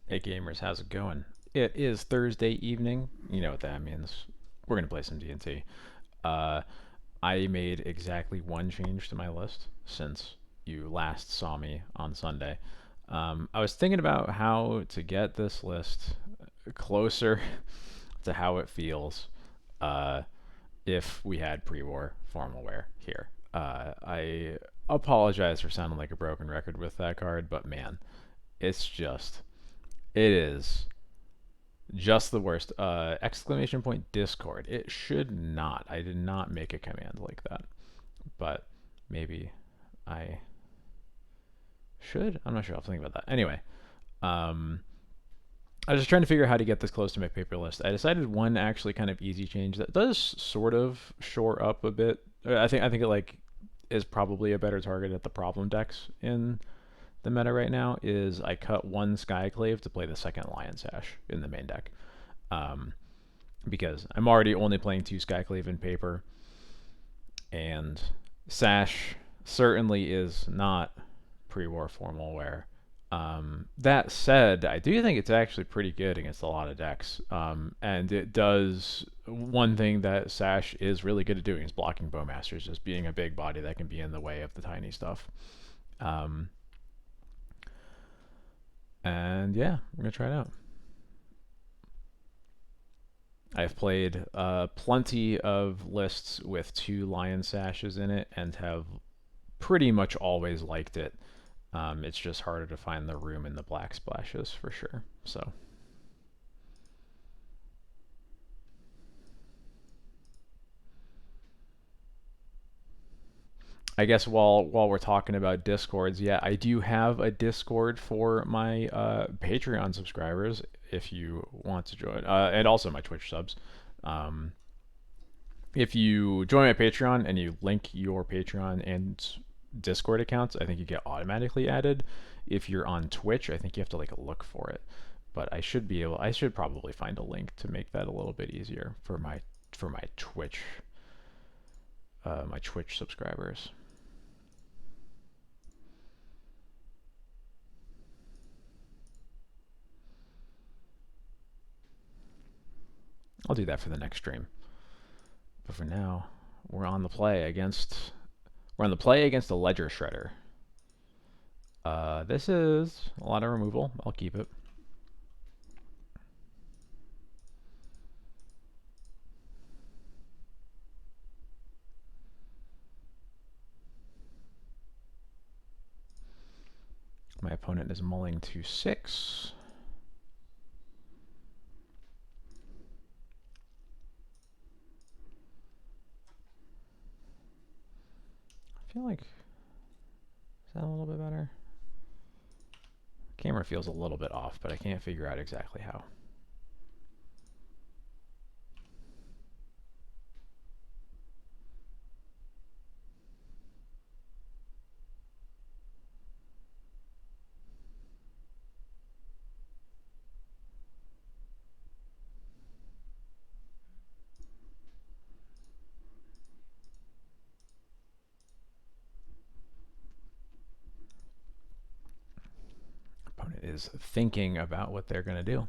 Hey gamers, how's it going? It is Thursday evening. You know what that means. We're gonna play some D&T. Uh, I made exactly one change to my list since you last saw me on Sunday. I was thinking about how to get this list closer to how it feels uh, if we had pre-war formal wear here. I apologize for sounding like a broken record with that card, but man, it is just the worst. Exclamation point Discord. It should not. I did not make a command like that. But maybe I should. I'm not sure. I'll think about that. Anyway, um, I was just trying to figure out how to get this close to my paper list. I decided one actually kind of easy change that does sort of shore up a bit. I think it like is probably a better target at the problem decks in the meta right now. Is I cut one Skyclave to play the second Lion Sash in the main deck. Um, because I'm already only playing two Skyclave in paper, and Sash certainly is not pre-war formal wear. That said, I do think it's actually pretty good against a lot of decks, and it does one thing that Sash is really good at doing is blocking Bowmasters, just being a big body that can be in the way of the tiny stuff. Um, and yeah, we're gonna try it out. I've played plenty of lists with two Lion Sashes in it and have pretty much always liked it. It's just harder to find the room in the black splashes for sure. So I guess while we're talking about discords, yeah, I do have a Discord for my Patreon subscribers if you want to join, and also my Twitch subs. Um, if you join my Patreon and you link your Patreon and Discord accounts, I think you get automatically added. If you're on Twitch, I think you have to like look for it. But I should probably find a link to make that a little bit easier for my my Twitch subscribers. I'll do that for the next stream. But for now, we're on the play against a Ledger Shredder. This is a lot of removal. I'll keep it. My opponent is mulling to 6. I feel like, is that a little bit better? Camera feels a little bit off, but I can't figure out exactly how. Opponent is thinking about what they're going to do.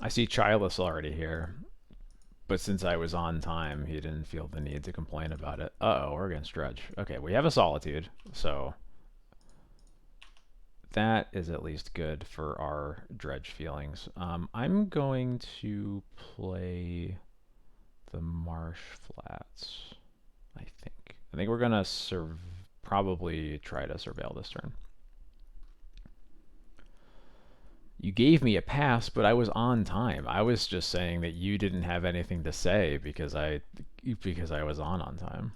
I see Chilus already here, but since I was on time, he didn't feel the need to complain about it. Uh-oh, we're against Dredge. Okay, we have a Solitude, so that is at least good for our Dredge feelings. I'm going to play the Marsh Flats, I think. I think we're going to probably try to surveil this turn. You gave me a pass, but I was on time. I was just saying that you didn't have anything to say because I was on time.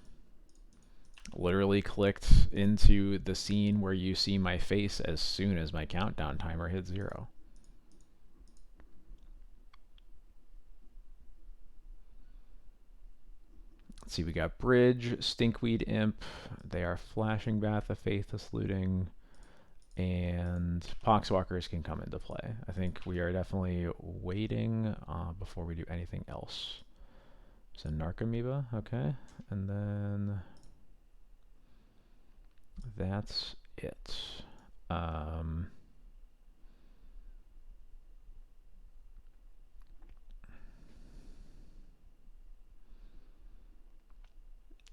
Literally clicked into the scene where you see my face as soon as my countdown timer hit 0. Let's see, we got Bridge, Stinkweed Imp. They are Flashing Bath of Faithless Looting, and Poxwalkers can come into play. I think we are definitely waiting before we do anything else So Narcomoeba, okay. And then that's it. Um,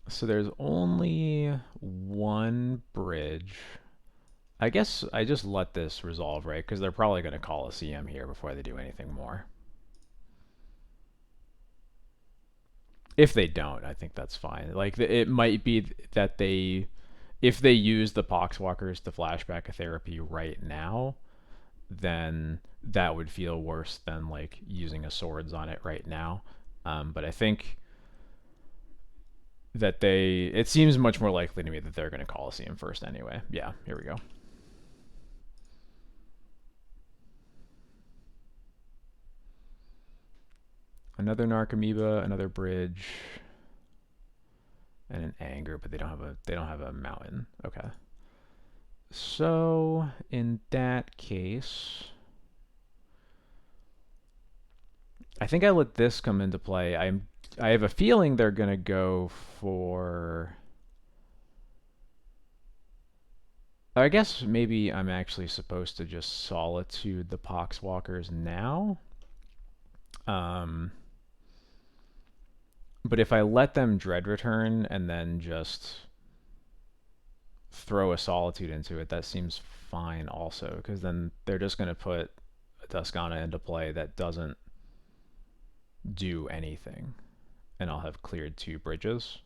so there's only one bridge. I guess I just let this resolve, right? Because they're probably going to call a CM here before they do anything more. If they don't, I think that's fine. Like, it might be that they, if they use the Poxwalkers to flashback a therapy right now, then that would feel worse than like using a swords on it right now. But I think that it seems much more likely to me that they're going to Coliseum first anyway. Yeah, here we go. Another Narcomoeba, another bridge, and an Anger, but they don't have a mountain. Okay. So in that case, I think I let this come into play. I have a feeling they're gonna go for. I guess maybe I'm actually supposed to just Solitude the Poxwalkers now. But if I let them Dread Return and then just throw a Solitude into it, that seems fine also, because then they're just going to put a Tuscana into play that doesn't do anything, and I'll have cleared 2 bridges.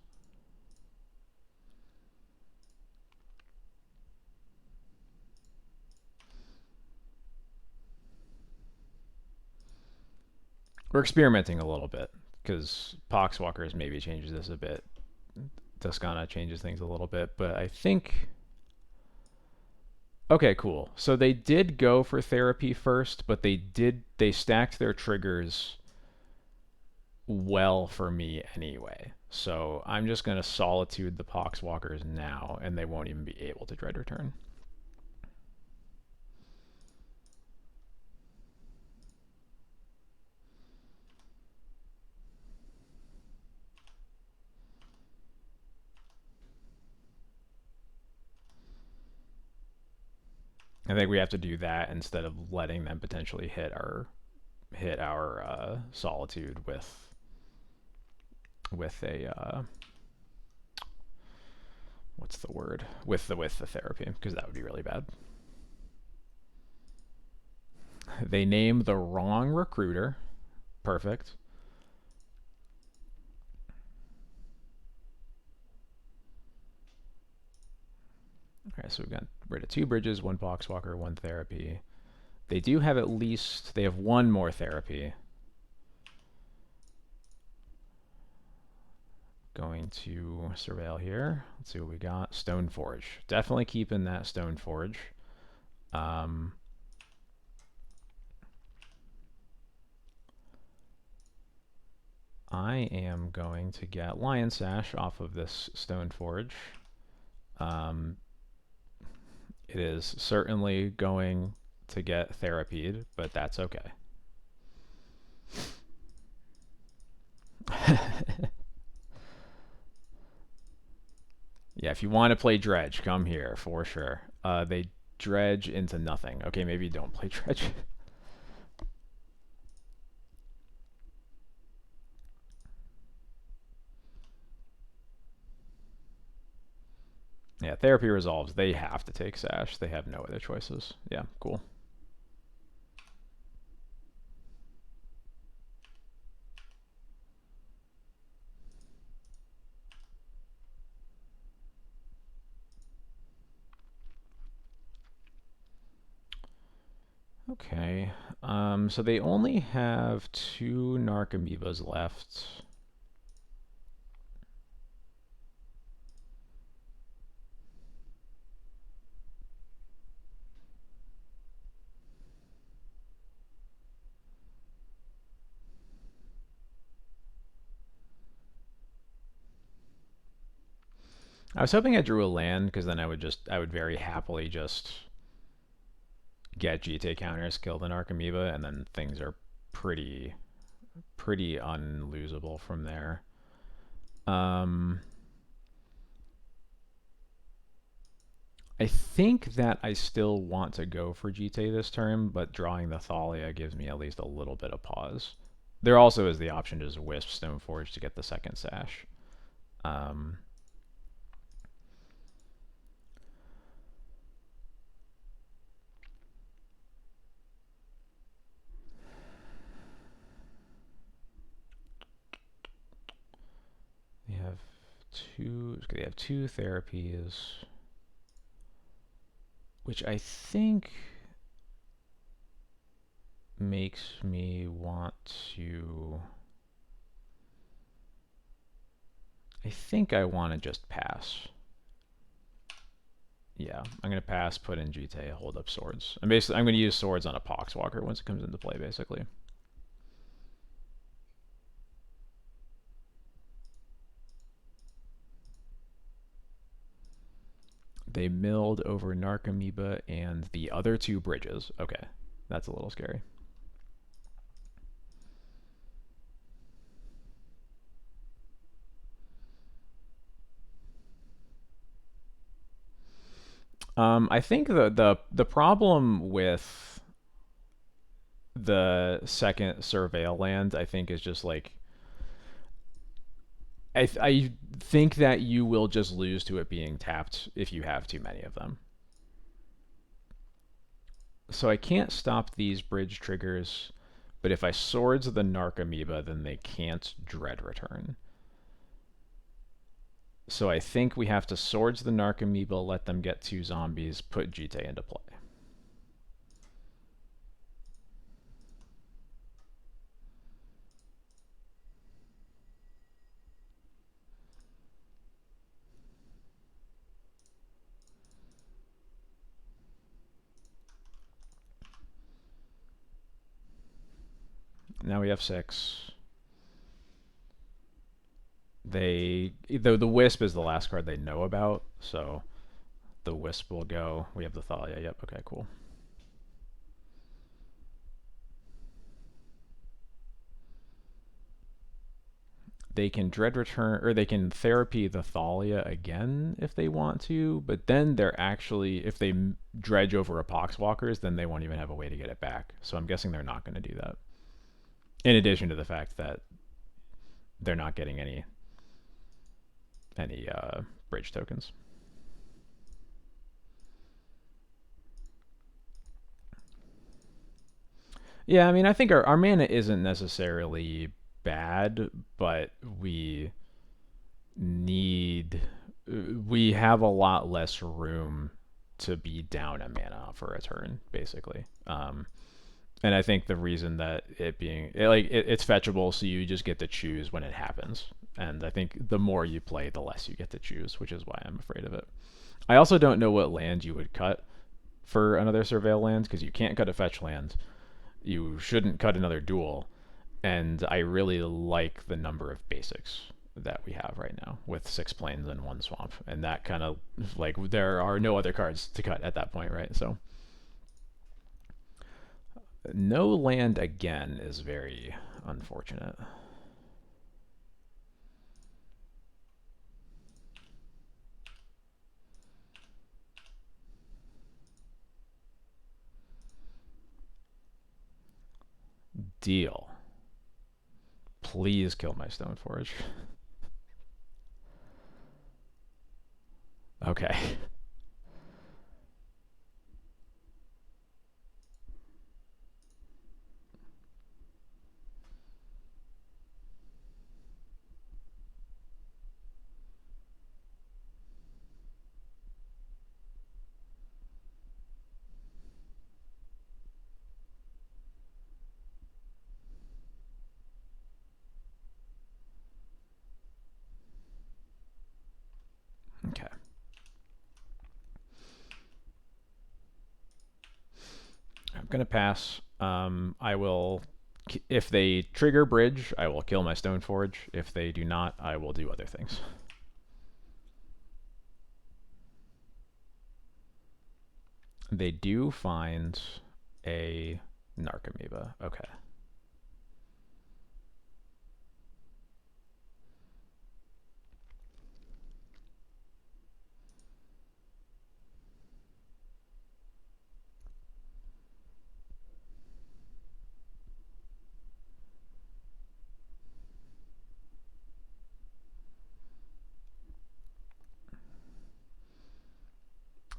We're experimenting a little bit, because Poxwalkers maybe changes this a bit. Tuscana changes things a little bit, but I think... Okay, cool. So they did go for therapy first, but they stacked their triggers well for me anyway. So I'm just going to Solitude the Poxwalkers now, and they won't even be able to Dread Return. I think we have to do that instead of letting them potentially hit our Solitude with a what's the word, with the therapy, because that would be really bad. They name the wrong recruiter. Perfect. Okay, so we've got rid of 2 bridges, 1 Poxwalker, 1 therapy. They do have at least, they have 1 more therapy. Going to surveil here. Let's see what we got. Stoneforge. Definitely keeping that Stoneforge. I am going to get Lion Sash off of this Stoneforge. It is certainly going to get therapied, but that's okay. Yeah, if you want to play Dredge, come here for sure. They dredge into nothing. Okay, maybe don't play Dredge. Yeah, therapy resolves. They have to take Sash. They have no other choices. Yeah, cool. Okay, so they only have 2 Narcomoebas left. I was hoping I drew a land, because then I would very happily just get GT counters, kill the Narcomoeba, and then things are pretty pretty unlosable from there. Um, I think that I still want to go for GT this turn, but drawing the Thalia gives me at least a little bit of pause. There also is the option to just Wisp Stoneforge to get the second Sash. Um, they have two therapies, which I think makes me want to. I think I want to just pass. Yeah, I'm gonna pass, put in GT, hold up swords. I'm gonna use swords on a Poxwalker once it comes into play, basically. They milled over Narcomoeba and the other two bridges. Okay, that's a little scary. I think the problem with the second surveil land, I think, is just like I think that you will just lose to it being tapped if you have too many of them. So I can't stop these bridge triggers, but if I swords the Narcomoeba, then they can't dread return. So I think we have to swords the Narcomoeba, let them get two zombies, put GT into play. Now we have 6. The Wisp is the last card they know about, so the Wisp will go. We have the Thalia. Yep. Okay. Cool. They can dread return, or they can therapy the Thalia again if they want to, but then they're actually, if they dredge over a Poxwalkers, then they won't even have a way to get it back. So I'm guessing they're not going to do that. In addition to the fact that they're not getting any bridge tokens. Yeah, I mean, I think our mana isn't necessarily bad, but need we have a lot less room to be down a mana for a turn, basically. And I think the reason that it's fetchable, so you just get to choose when it happens. And I think the more you play, the less you get to choose, which is why I'm afraid of it. I also don't know what land you would cut for another surveil land, because you can't cut a fetch land. You shouldn't cut another duel. And I really like the number of basics that we have right now with 6 plains and 1 swamp. And that kind of, like, there are no other cards to cut at that point, right? So no land again is very unfortunate. Deal. Please kill my Stoneforge. Okay. Okay. I'm going to pass. I will, if they trigger bridge, I will kill my Stoneforge. If they do not, I will do other things. They do find a Narcomoeba. Okay.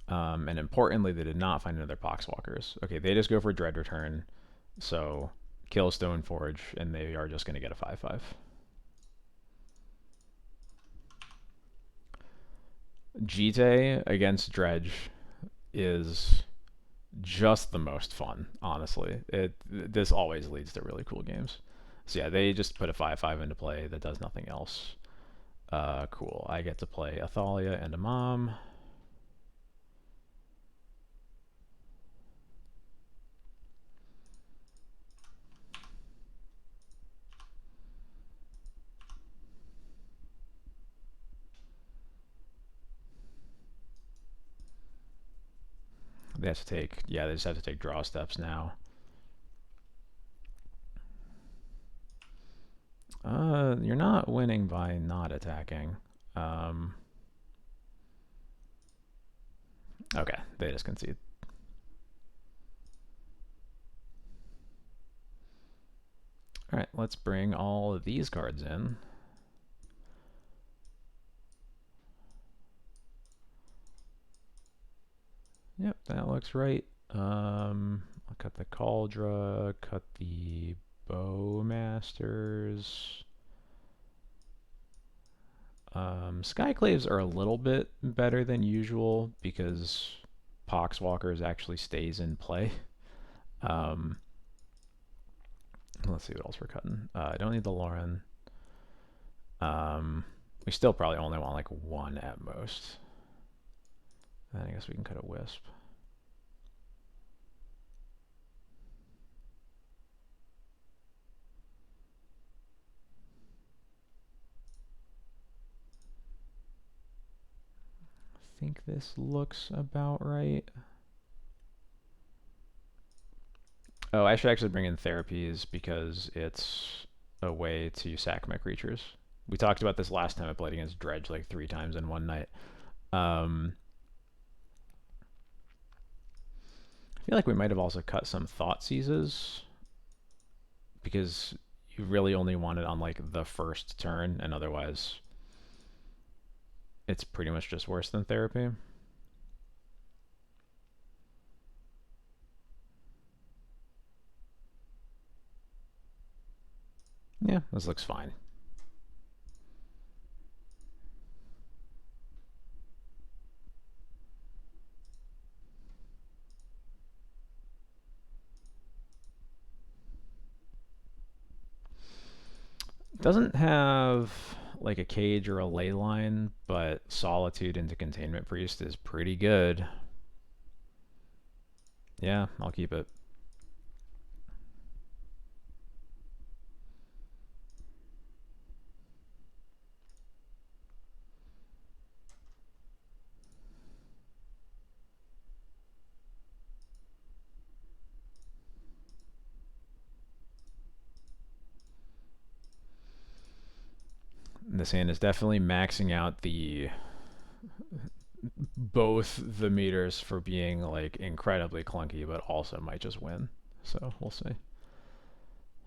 And importantly, they did not find another Poxwalkers. Okay, they just go for Dread Return. So kill Stoneforge, and they are just going to get a 5/5. Jite against Dredge is just the most fun, honestly. This always leads to really cool games. So yeah, they just put a 5/5 into play that does nothing else. Cool. I get to play Athalia and a mom. They have to take, yeah, they just have to take draw steps now. You're not winning by not attacking. Okay, they just concede. All right, let's bring all of these cards in. Yep, that looks right. I'll cut the Cauldra, cut the Bowmasters. Skyclaves are a little bit better than usual because Poxwalkers actually stays in play. Let's see what else we're cutting. I don't need the Lauren. We still probably only want like one at most. I guess we can cut a Wisp. I think this looks about right. Oh, I should actually bring in therapies because it's a way to sack my creatures. We talked about this last time I played against Dredge like 3 times in one night. I feel like we might have also cut some Thought Seizes because you really only want it on like the first turn, and otherwise it's pretty much just worse than therapy. Yeah, this looks fine. Doesn't have like a cage or a ley line, but Solitude into Containment Priest is pretty good. Yeah, I'll keep it. This hand is definitely maxing out the both the meters for being like incredibly clunky, but also might just win. So we'll see.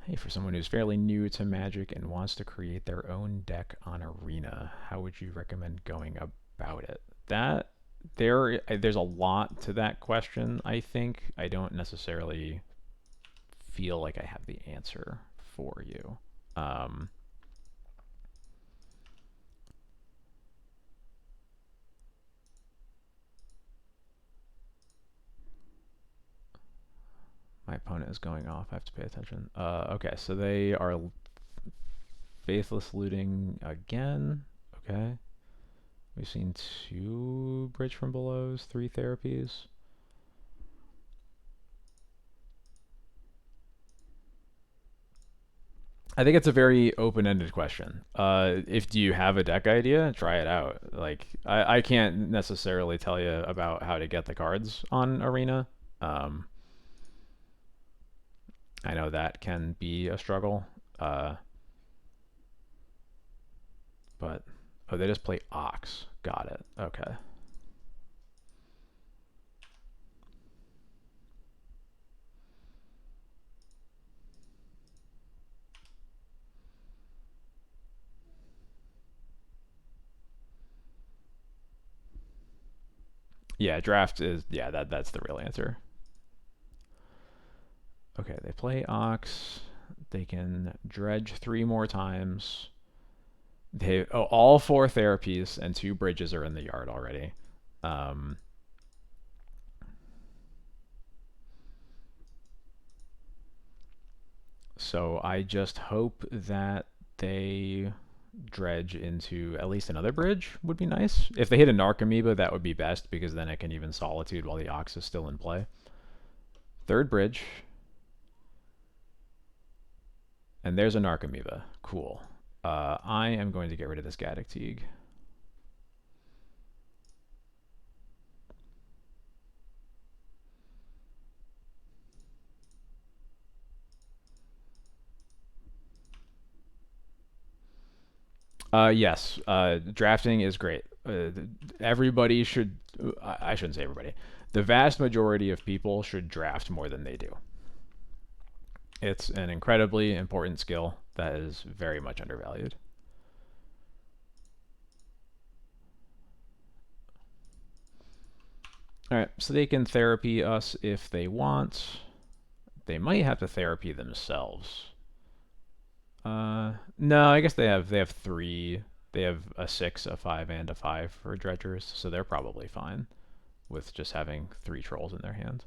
Hey, for someone who's fairly new to Magic and wants to create their own deck on Arena, how would you recommend going about it? That there's a lot to that question. I think I don't necessarily feel like I have the answer for you. My opponent is going off. I have to pay attention. Okay, so they are Faithless Looting again. Okay. We've seen 2 Bridge from Belows, 3 therapies. I think it's a very open-ended question. If do you have a deck idea, try it out. Like I can't necessarily tell you about how to get the cards on Arena. I know that can be a struggle. But oh, they just play Ox. Got it. Okay. Yeah, draft is that's the real answer. Okay, they play Ox. They can dredge 3 more times. All 4 therapies and 2 bridges are in the yard already. Um, so I just hope that they dredge into at least another bridge would be nice. If they hit a Narc Amoeba, that would be best because then I can even Solitude while the Ox is still in play. 3rd bridge. And there's a Narc Amoeba. Cool. I am going to get rid of this Gaddock Teague. Yes, drafting is great. Everybody should. I shouldn't say everybody. The vast majority of people should draft more than they do. It's an incredibly important skill that is very much undervalued. All right, so they can therapy us if they want. They might have to therapy themselves. No, I guess they have 3. They have a 6, a 5, and a 5 for dredgers, so they're probably fine with just having 3 trolls in their hand.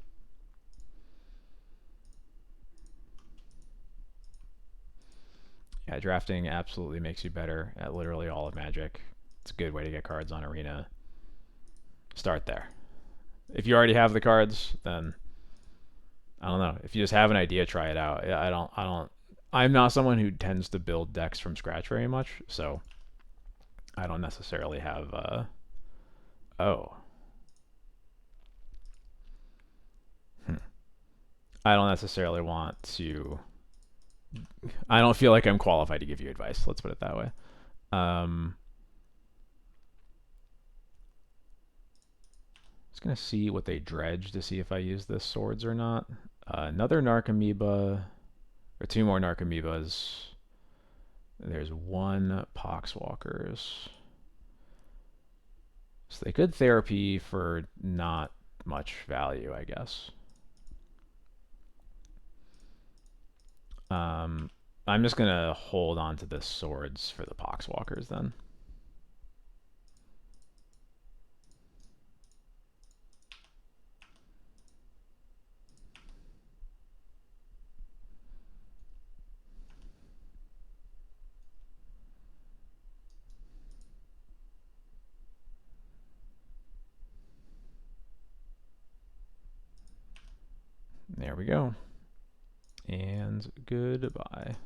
Yeah, drafting absolutely makes you better at literally all of Magic. It's a good way to get cards on Arena. Start there. If you already have the cards, then I don't know. If you just have an idea, try it out. I'm not someone who tends to build decks from scratch very much, so I don't necessarily have oh. I don't necessarily want to. I don't feel like I'm qualified to give you advice. Let's put it that way. Just gonna see what they dredge to see if I use this swords or not. Another Narc Amoeba, or 2 more Narc Amoebas. There's 1 Poxwalkers. So they could therapy for not much value, I guess. I'm just gonna hold on to the swords for the Poxwalkers then. There we go. And goodbye.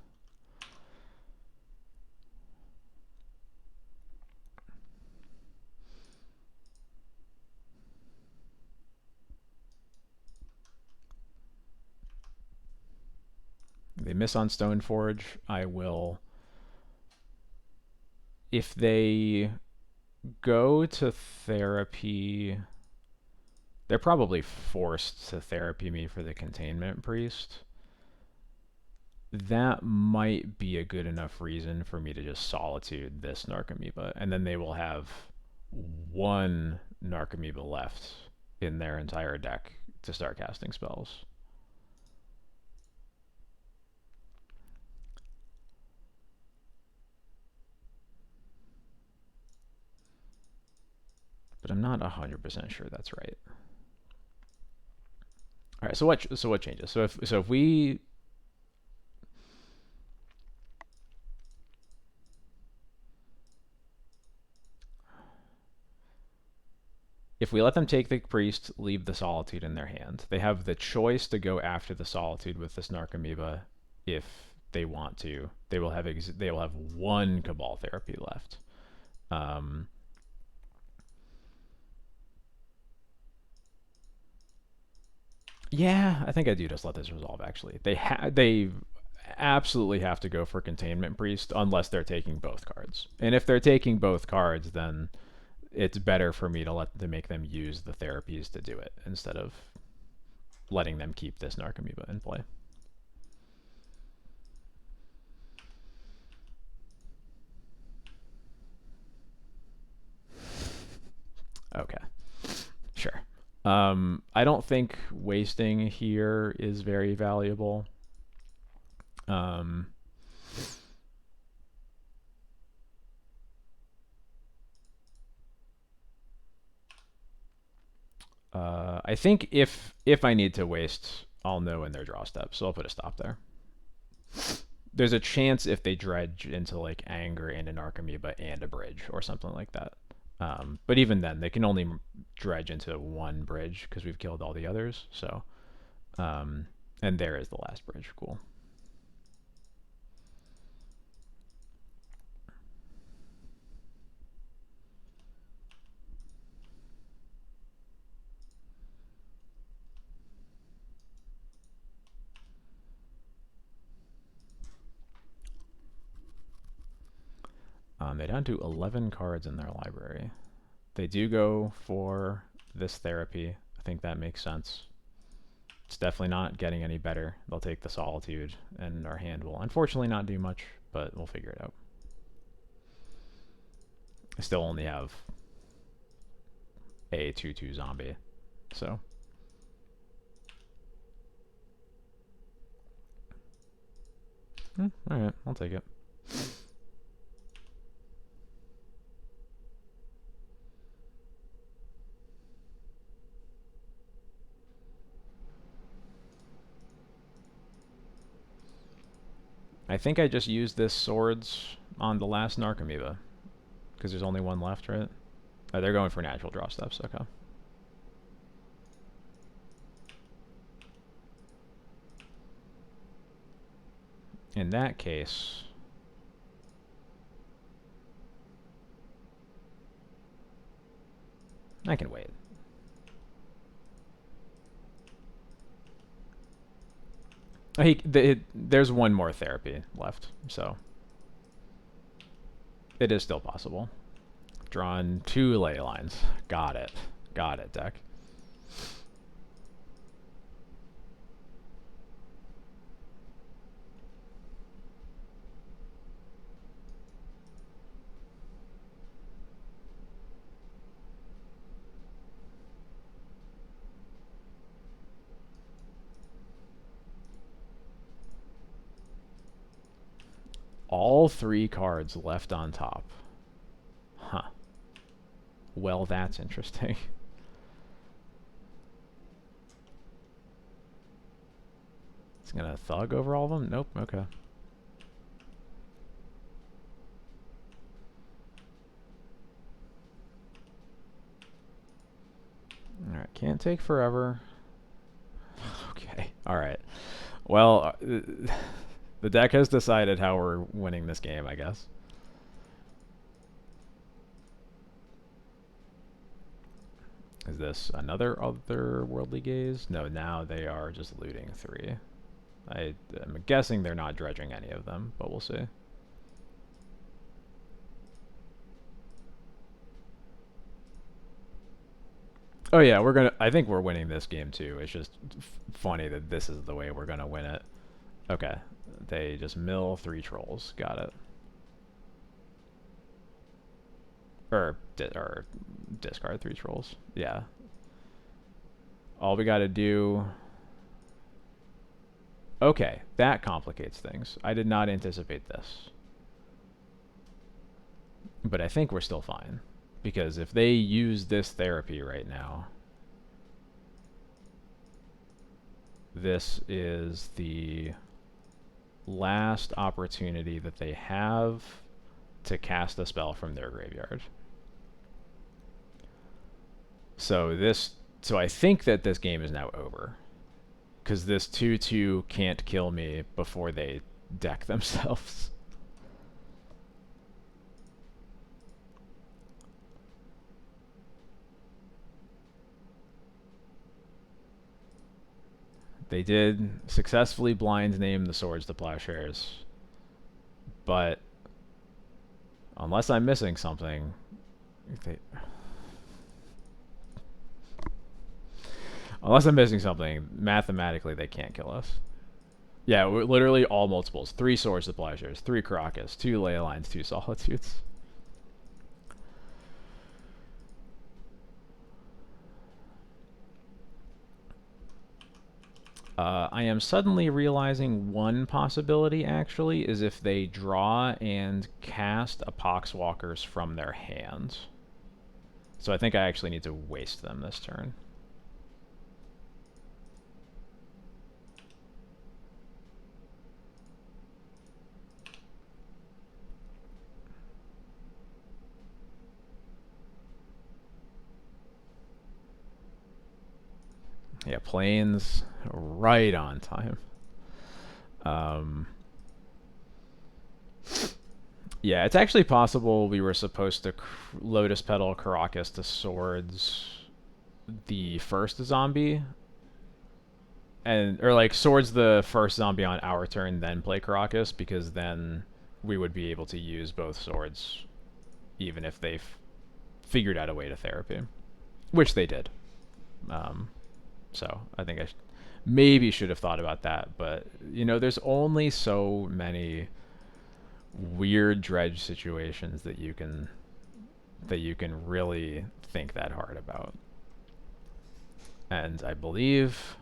They miss on Stoneforge. I will. If they go to therapy, they're probably forced to therapy me for the Containment Priest. That might be a good enough reason for me to just Solitude this Narc Amoeba, and then they will have 1 Narc Amoeba left in their entire deck to start casting spells. But I'm not 100% sure that's right. All right, so what changes? So if we let them take the priest, leave the Solitude in their hand. They have the choice to go after the Solitude with this Narc Amoeba if they want to. They will have 1 Cabal therapy left. Yeah, I think I do just let this resolve. Actually, they absolutely have to go for Containment Priest unless they're taking both cards. And if they're taking both cards, then it's better for me to make them use the therapies to do it instead of letting them keep this Narc Amoeba in play. Okay, sure. I don't think wasting here is very valuable. Um, I think if I need to waste, I'll know in their draw step, so I'll put a stop there. There's a chance if they dredge into like anger and an Archimedes and a bridge or something like that. But even then, they can only dredge into one bridge because we've killed all the others. So, and there is the last bridge. Cool. They're down to 11 cards in their library. They do go for this therapy. I think that makes sense. It's definitely not getting any better. They'll take the Solitude, and our hand will unfortunately not do much, but we'll figure it out. I still only have a 2/2 zombie, so. Alright, I'll take it. I think I just used this swords on the last Narcomoeba, because there's only one left, right? Oh, they're going for natural draw steps, okay. In that case, I can wait. There's one more therapy left, so it is still possible. Drawn 2 ley lines. Got it. Got it, deck. All 3 cards left on top. Huh. Well, that's interesting. It's gonna thug over all of them? Nope, okay. Alright, can't take forever. Okay, alright. Well, the deck has decided how we're winning this game, I guess. Is this another otherworldly gaze? No, now they are just looting 3. I'm guessing they're not dredging any of them, but we'll see. Oh yeah, I think we're winning this game too. It's just funny that this is the way we're gonna win it. Okay, they just mill 3 trolls. Got it. Or discard 3 trolls. Yeah. All we gotta do. Okay, that complicates things. I did not anticipate this. But I think we're still fine. Because if they use this therapy right now, this is the last opportunity that they have to cast a spell from their graveyard. So I think that this game is now over. Because this 2/2 can't kill me before they deck themselves. They did successfully blind name the swords to plowshares. But unless I'm missing something, mathematically they can't kill us. Yeah, we're literally all multiples. 3 swords to plowshares, 3 Caracas, 2 ley lines, 2 solitudes. I am suddenly realizing one possibility actually is if they draw and cast a Poxwalkers from their hands. So I think I actually need to waste them this turn. Yeah, planes right on time. Um, yeah, it's actually possible we were supposed to Lotus Petal Caracas to swords the first zombie, and or like swords the first zombie on our turn, then play Caracas, because then we would be able to use both swords, even if they figured out a way to therapy, which they did. Um, so I think I maybe should have thought about that, but you know, there's only so many weird dredge situations that you can really think that hard about. And I believe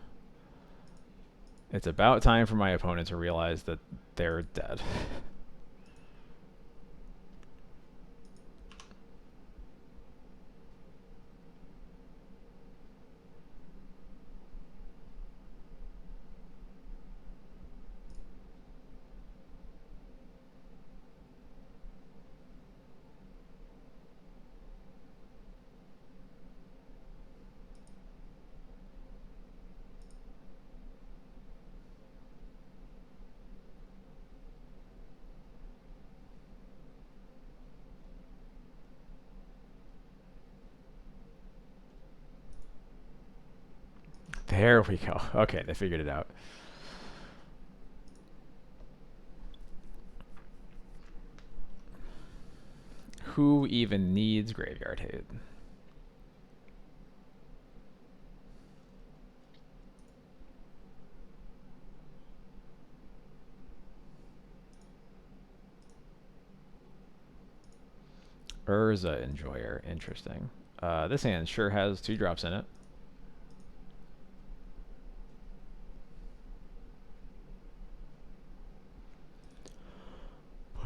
it's about time for my opponent to realize that they're dead. There we go. Okay, they figured it out. Who even needs Graveyard Hate? Urza Enjoyer. Interesting. This hand sure has 2 drops in it.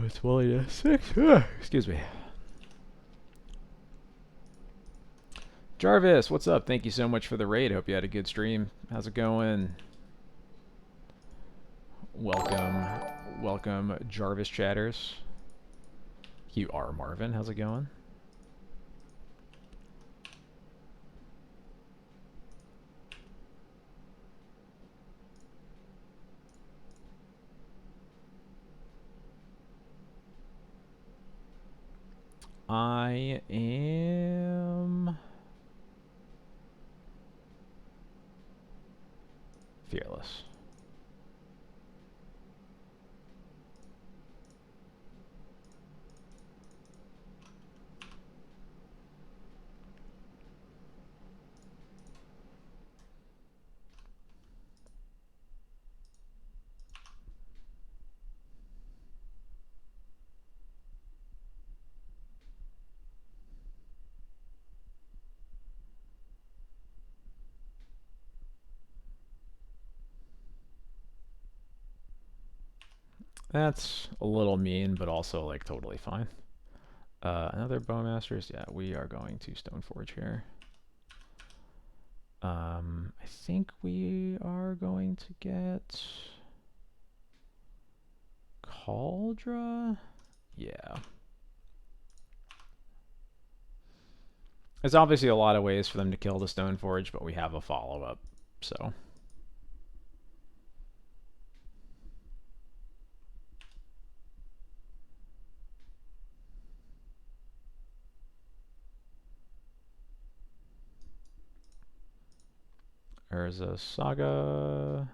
It's Wally to 6. Excuse me. Jarvis, what's up? Thank you so much for the raid. Hope you had a good stream. How's it going? Welcome, welcome, Jarvis chatters. You are Marvin. How's it going? I am fearless. That's a little mean, but also like totally fine. Another Bowmasters. Yeah, we are going to Stoneforge here. I think we are going to get Cauldra. Yeah. There's obviously a lot of ways for them to kill the Stoneforge, but we have a follow-up, so. There's a Saga.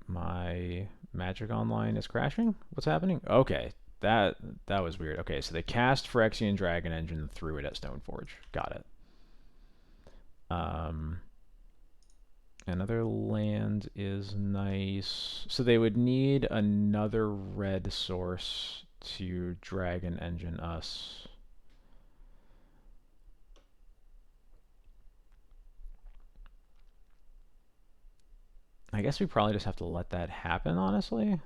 My Magic Online is crashing? What's happening? Okay, that was weird. Okay, so they cast Phyrexian Dragon Engine and threw it at Stoneforge. Got it. Another land is nice. So they would need another red source to Dragon Engine us. I guess we probably just have to let that happen, honestly.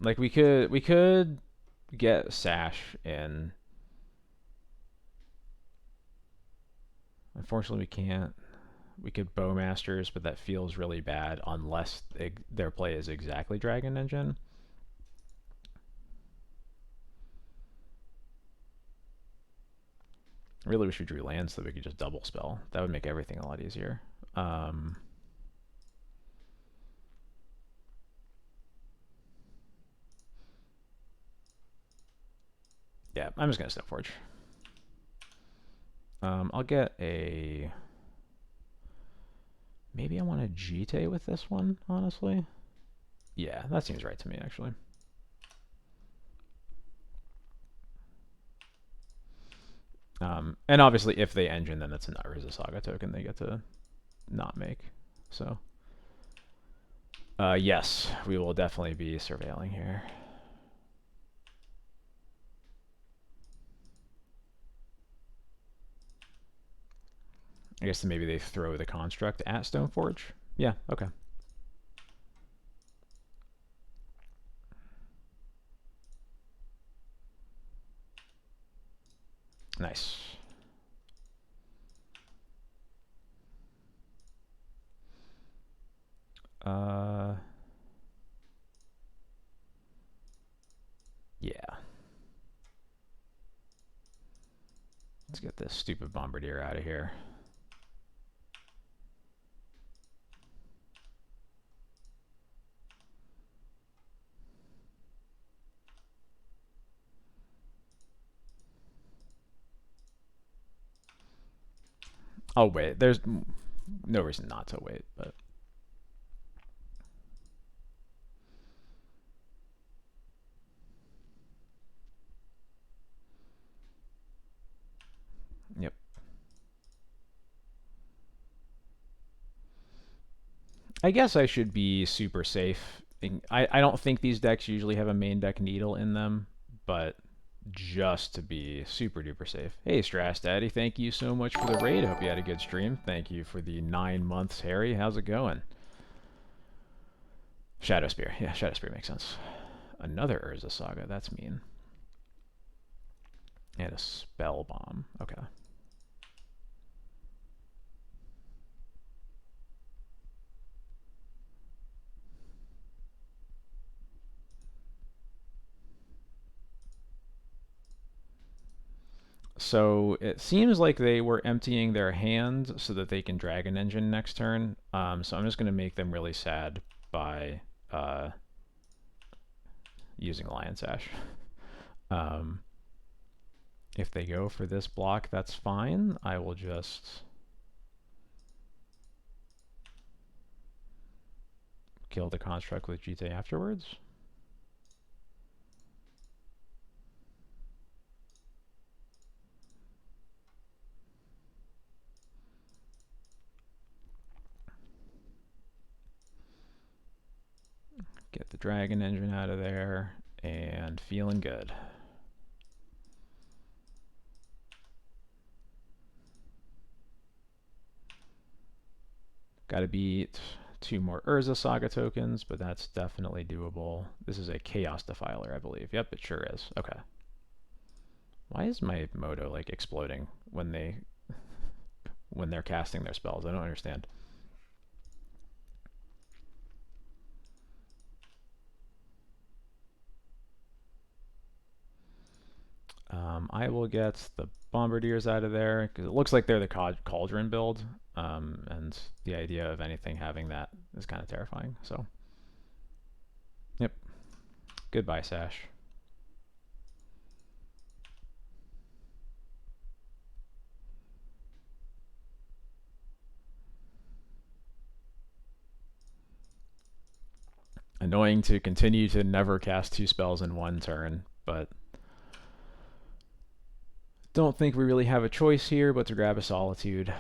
Like we could get Sash in. Unfortunately, we can't. We could Bowmasters, but that feels really bad unless their play is exactly Dragon Engine. I really wish we drew lands so we could just double spell. That would make everything a lot easier. Yeah, I'm just going to Stoneforge. I'll get a... Maybe I want a Jite with this one, honestly. Yeah, that seems right to me, actually. And obviously, if they engine, then that's an Urza Saga token they get to not make. So, yes, we will definitely be surveilling here. I guess maybe they throw the construct at Stoneforge. Yeah, okay. Nice. Yeah. Let's get this stupid Bombardier out of here. I'll wait. There's no reason not to wait, but... Yep. I guess I should be super safe. I don't think these decks usually have a main deck needle in them, but just to be super duper safe. Hey, Strass Daddy, thank you so much for the raid. Hope you had a good stream. Thank you for the 9 months, Harry. How's it going? Shadow Spear. Yeah, Shadow Spear makes sense. Another Urza Saga. That's mean. And a Spell Bomb. Okay. So it seems like they were emptying their hand so that they can Dragon Engine next turn. So I'm just going to make them really sad by using Lion Sash. If they go for this block, that's fine. I will just kill the construct with Jite afterwards. Get the Dragon Engine out of there, and feeling good. Got to beat 2 more Urza Saga tokens, but that's definitely doable. This is a Chaos Defiler, I believe. Yep, it sure is. Okay. Why is my Moto like exploding when they're casting their spells? I don't understand. I will get the Bombardiers out of there because it looks like they're the Cauldron build, and the idea of anything having that is kind of terrifying. So, yep. Goodbye, Sash. Annoying to continue to never cast 2 spells in 1 turn, but don't think we really have a choice here but to grab a Solitude.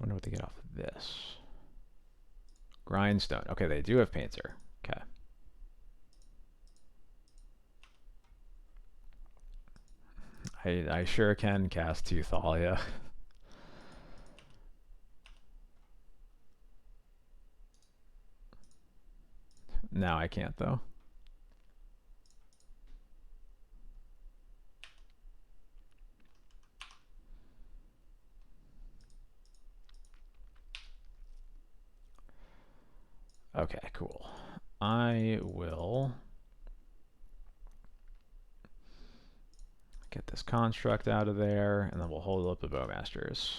wonder what they get off of this. Grindstone. Okay, they do have Painter. Okay. I sure can cast 2 Thalia. Now I can't, though. Okay, cool. I will get this construct out of there, and then we'll hold up the Bowmasters.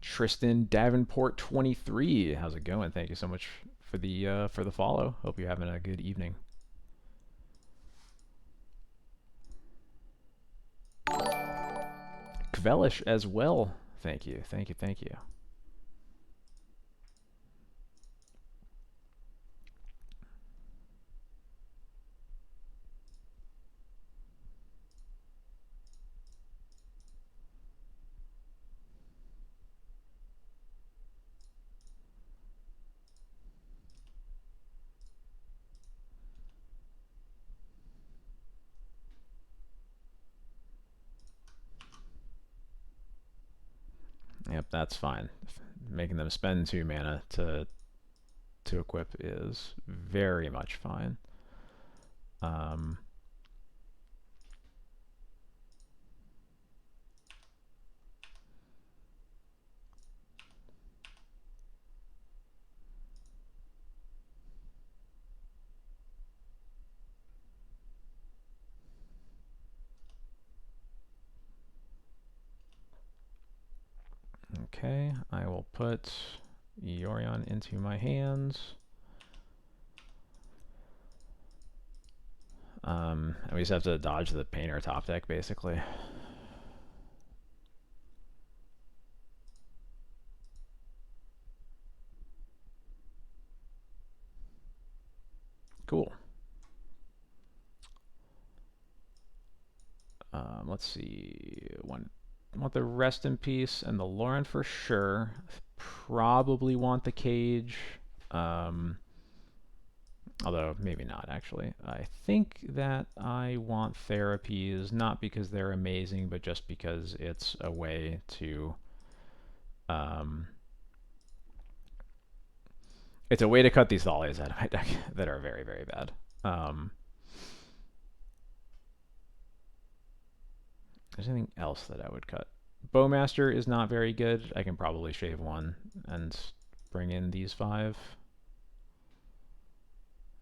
Tristan Davenport 23. How's it going? Thank you so much for the follow. Hope you're having a good evening. Kvelish as well. Thank you. Thank you. Thank you. Yep, that's fine. Making them spend 2 mana to equip is very much fine. Okay, I will put Yorion into my hands. And we just have to dodge the Painter top deck, basically. Cool. Let's see. Want the Rest in Peace and the Lauren for sure. Probably want the Cage. Although maybe not, actually. I think that I want Therapies, not because they're amazing, but just because it's a way to it's a way to cut these Thalias out of my deck that are very, very bad. There's anything else that I would cut? Bowmaster is not very good. I can probably shave 1 and bring in these 5.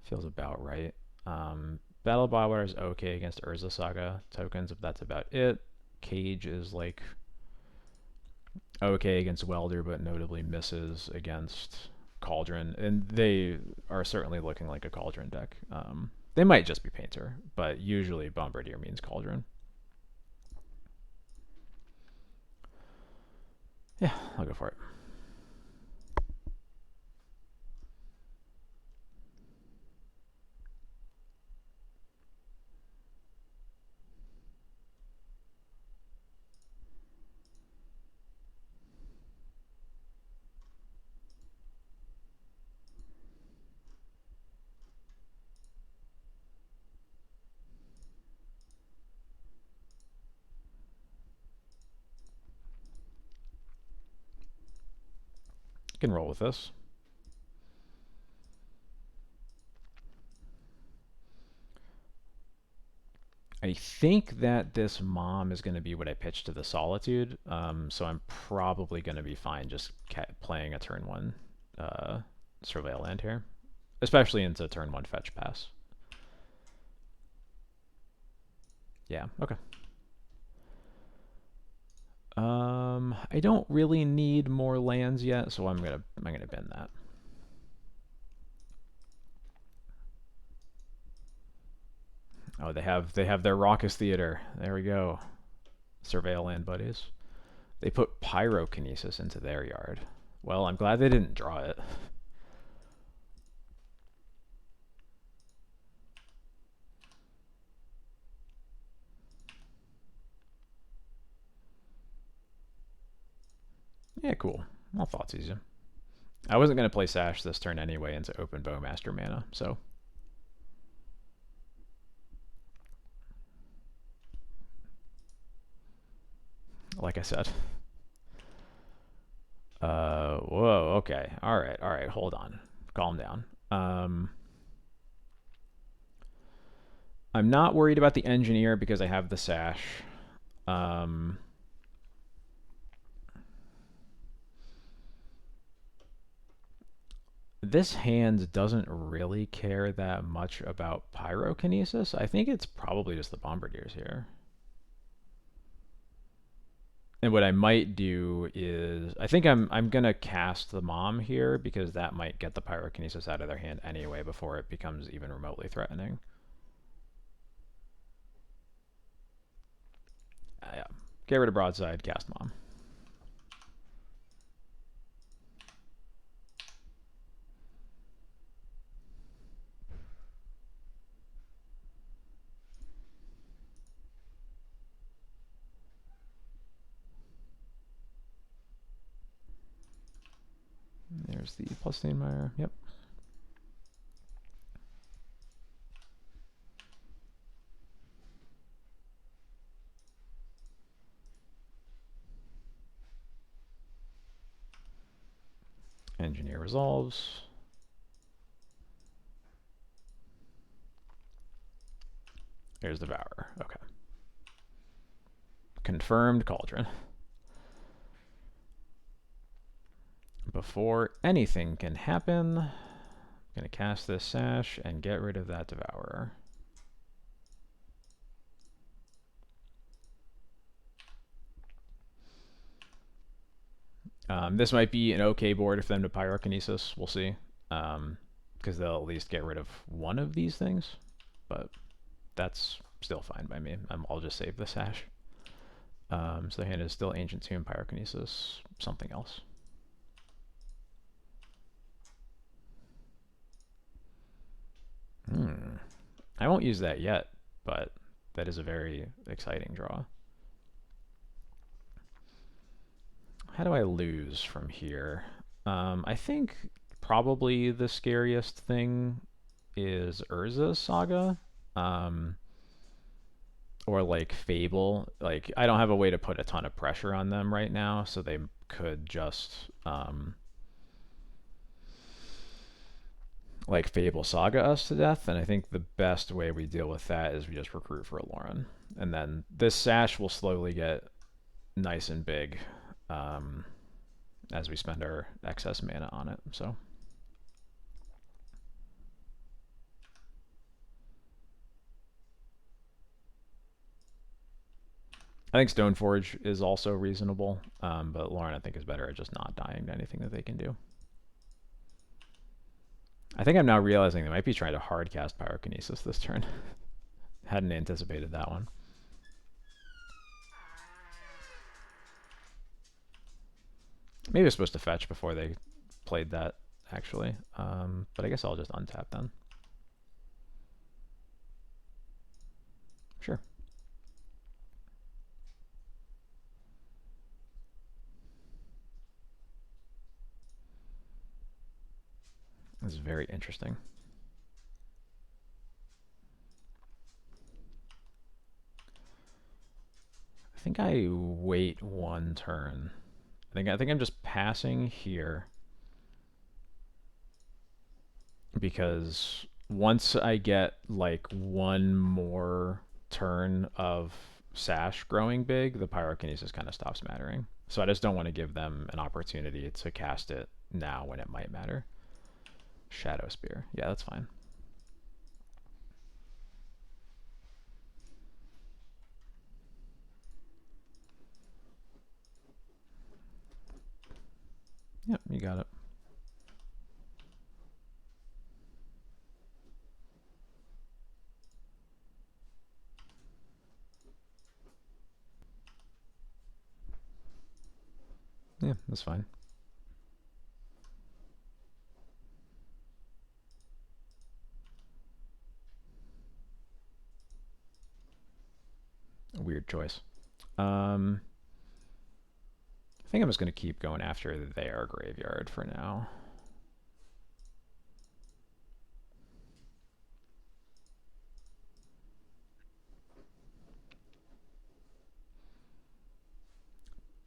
Feels about right. Battle Bywire is okay against Urza Saga tokens, but that's about it. Cage is like okay against Welder, but notably misses against Cauldron, and they are certainly looking like a Cauldron deck. They might just be Painter, but usually Bombardier means Cauldron. Yeah, I'll go for it. I can roll with this. I think that this Mom is going to be what I pitched to the Solitude, so I'm probably going to be fine just playing a turn 1 Surveil land here, especially into turn 1 fetch pass. Yeah, okay. I don't really need more lands yet, so I'm gonna bend that. Oh, they have their Raucous Theater. There we go. Surveil land buddies. They put Pyrokinesis into their yard. Well, I'm glad they didn't draw it. Yeah, cool. All thoughts easy. I wasn't going to play Sash this turn anyway into open Bowmaster mana, so. Like I said. Whoa, okay. Alright, hold on. Calm down. I'm not worried about the engineer because I have the Sash. This hand doesn't really care that much about pyrokinesis. I think it's probably just the bombardiers here. And what I might do is I think I'm gonna cast the mom here because that might get the pyrokinesis out of their hand anyway before it becomes even remotely threatening. Yeah. Get rid of broadside, cast mom. There's the plus Steinmeier. Yep. Engineer resolves. There's Devourer. Okay. Confirmed Cauldron. Before anything can happen, I'm going to cast this Sash and get rid of that Devourer. This might be an okay board for them to Pyrokinesis. We'll see. Because they'll at least get rid of one of these things. But that's still fine by me. I'll just save the Sash. So the hand is still Ancient Tomb, Pyrokinesis, something else. I won't use that yet, but that is a very exciting draw. How do I lose from here? I think probably the scariest thing is Urza's Saga. Or like Fable. Like, I don't have a way to put a ton of pressure on them right now, so they could just like Fable Saga us to death, and I think the best way we deal with that is we just recruit for a Lauren. And then this Sash will slowly get nice and big as we spend our excess mana on it. So I think Stoneforge is also reasonable, but Lauren I think is better at just not dying to anything that they can do. I think I'm now realizing they might be trying to hardcast Pyrokinesis this turn. Hadn't anticipated that one. Maybe I was supposed to fetch before they played that, actually. But I guess I'll just untap then. Sure. This is very interesting. I think I wait one turn. I think I'm just passing here because once I get like one more turn of Sash growing big, the Pyrokinesis kind of stops mattering. So I just don't want to give them an opportunity to cast it now when it might matter. Shadow Spear. Yeah, that's fine. Yep, you got it. Yeah, that's fine. Weird choice. I think I'm just going to keep going after their graveyard for now.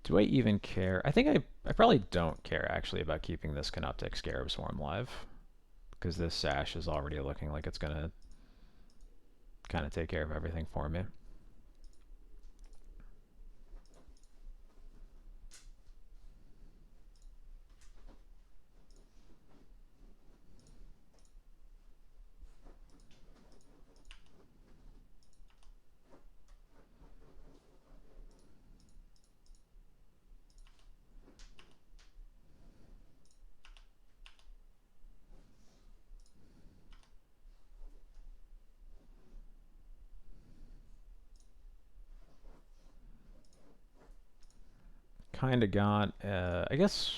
Do I even care? I think I probably don't care actually about keeping this Canoptic Scarab Swarm live, because this Sash is already looking like it's going to kind of take care of everything for me. Kind of got, I guess,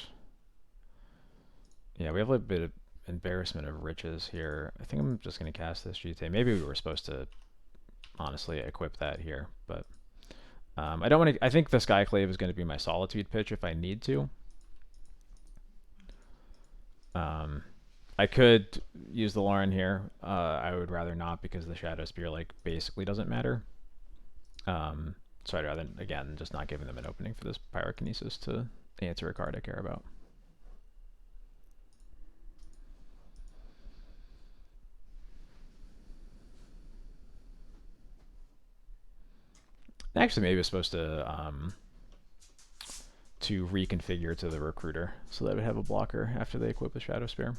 yeah, we have a bit of embarrassment of riches here. I think I'm just going to cast this GT. Maybe we were supposed to honestly equip that here, but I don't want to. I think the Skyclave is going to be my Solitude pitch if I need to. I could use the Lauren here. I would rather not because the Shadow Spear like basically doesn't matter. So I'd rather, again, just not giving them an opening for this Pyrokinesis to answer a card I care about. Actually, maybe it's supposed to reconfigure to the Recruiter so that I would have a blocker after they equip the Shadow Spear.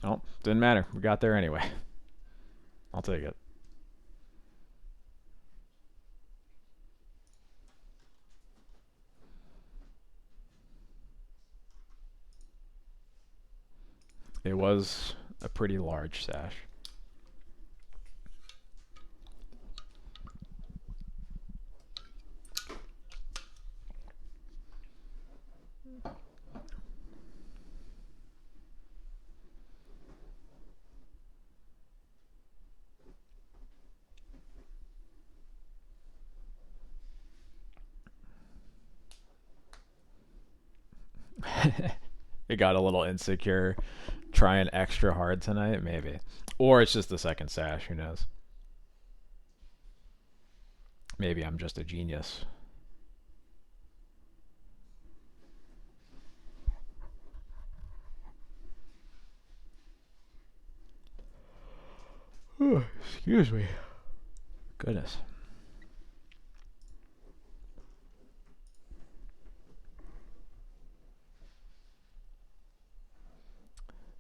Oh, didn't matter. We got there anyway. I'll take it. It was a pretty large Sash. It got a little insecure trying extra hard tonight, maybe. Or it's just the second Sash, who knows. Maybe I'm just a genius. Oh, excuse me. Goodness.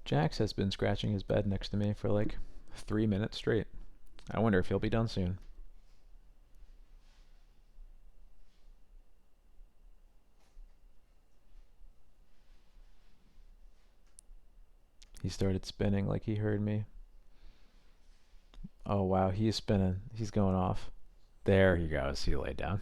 Jax has been scratching his bed next to me for like 3 minutes straight. I wonder if he'll be done soon. He started spinning like he heard me. Oh wow, he's spinning. He's going off. There he goes. He laid down.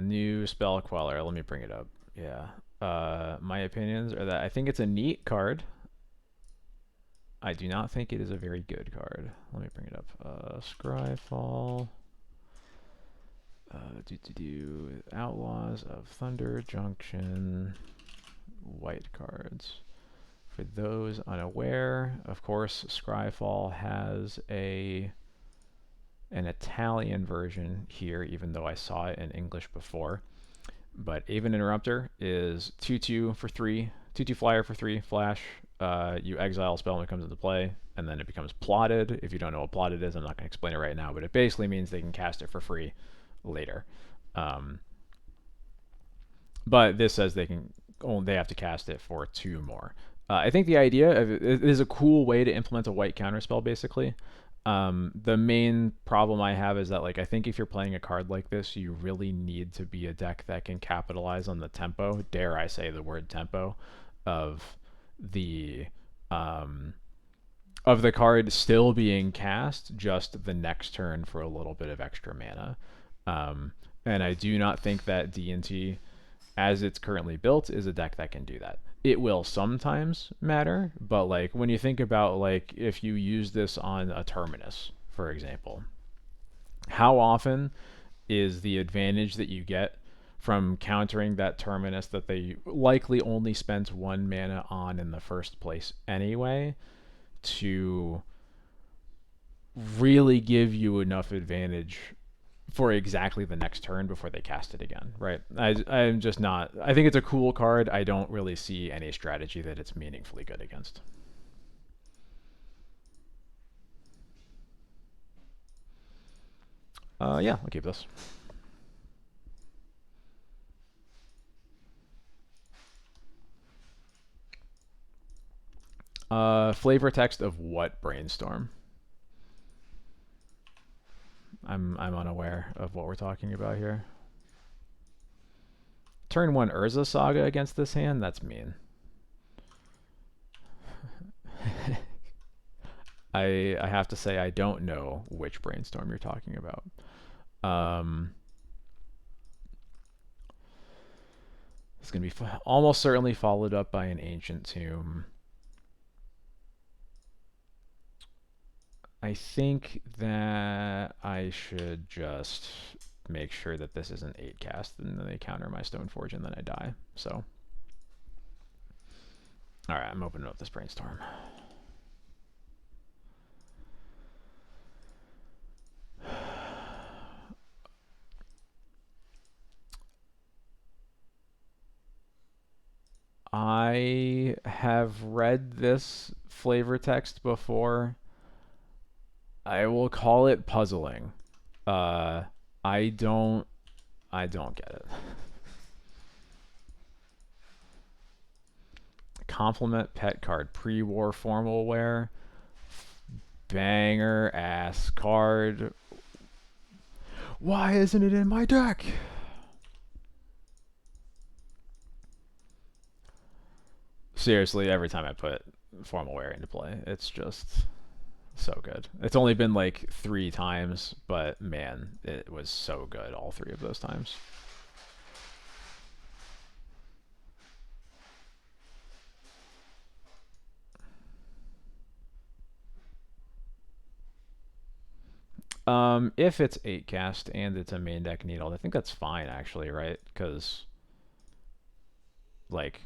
New spell queller. Let me bring it up. Yeah. My opinions are that I think it's a neat card. I do not think it is a very good card. Let me bring it up. Scryfall. Outlaws of Thunder Junction. White cards. For those unaware, of course, Scryfall has an Italian version here, even though I saw it in English before. But Aven Interrupter is 2/2 for 3, 2/2 flyer for 3 flash. You exile a spell when it comes into play, and then it becomes plotted. If you don't know what plotted is, I'm not going to explain it right now, but it basically means they can cast it for free later. But this says they have to cast it for 2 more. I think the idea of it is a cool way to implement a white counterspell, basically. The main problem I have is that, like, I think if you're playing a card like this, you really need to be a deck that can capitalize on the tempo, dare I say the word tempo, of the card still being cast just the next turn for a little bit of extra mana. And I do not think that D&T, as it's currently built, is a deck that can do that. It will sometimes matter, but like when you think about, like, if you use this on a Terminus, for example, how often is the advantage that you get from countering that Terminus that they likely only spent 1 mana on in the first place anyway to really give you enough advantage for exactly the next turn before they cast it again, right? I'm just not. I think it's a cool card. I don't really see any strategy that it's meaningfully good against. Yeah, I'll keep this. Flavor text of what brainstorm? I'm unaware of what we're talking about here. Turn 1 Urza Saga against this hand? That's mean. I have to say I don't know which brainstorm you're talking about. It's going to be almost certainly followed up by an Ancient Tomb. I think that I should just make sure that this is an 8 cast, and then they counter my Stoneforge, and then I die. So, alright, I'm opening up this brainstorm. I have read this flavor text before. I will call it puzzling. I don't get it. Compliment pet card, pre-war formal wear, banger ass card. Why isn't it in my deck? Seriously, every time I put formal wear into play, it's just so good. It's only been like 3 times, but man, it was so good all 3 of those times. If it's 8 cast and it's a main deck needle, I think that's fine actually, right? Because like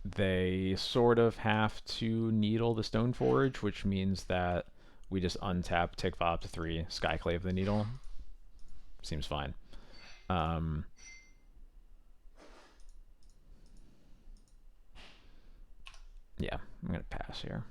they sort of have to needle the Stoneforge, which means that we just untap, tick fob to 3, Skyclave the needle. Seems fine. Yeah, I'm gonna pass here.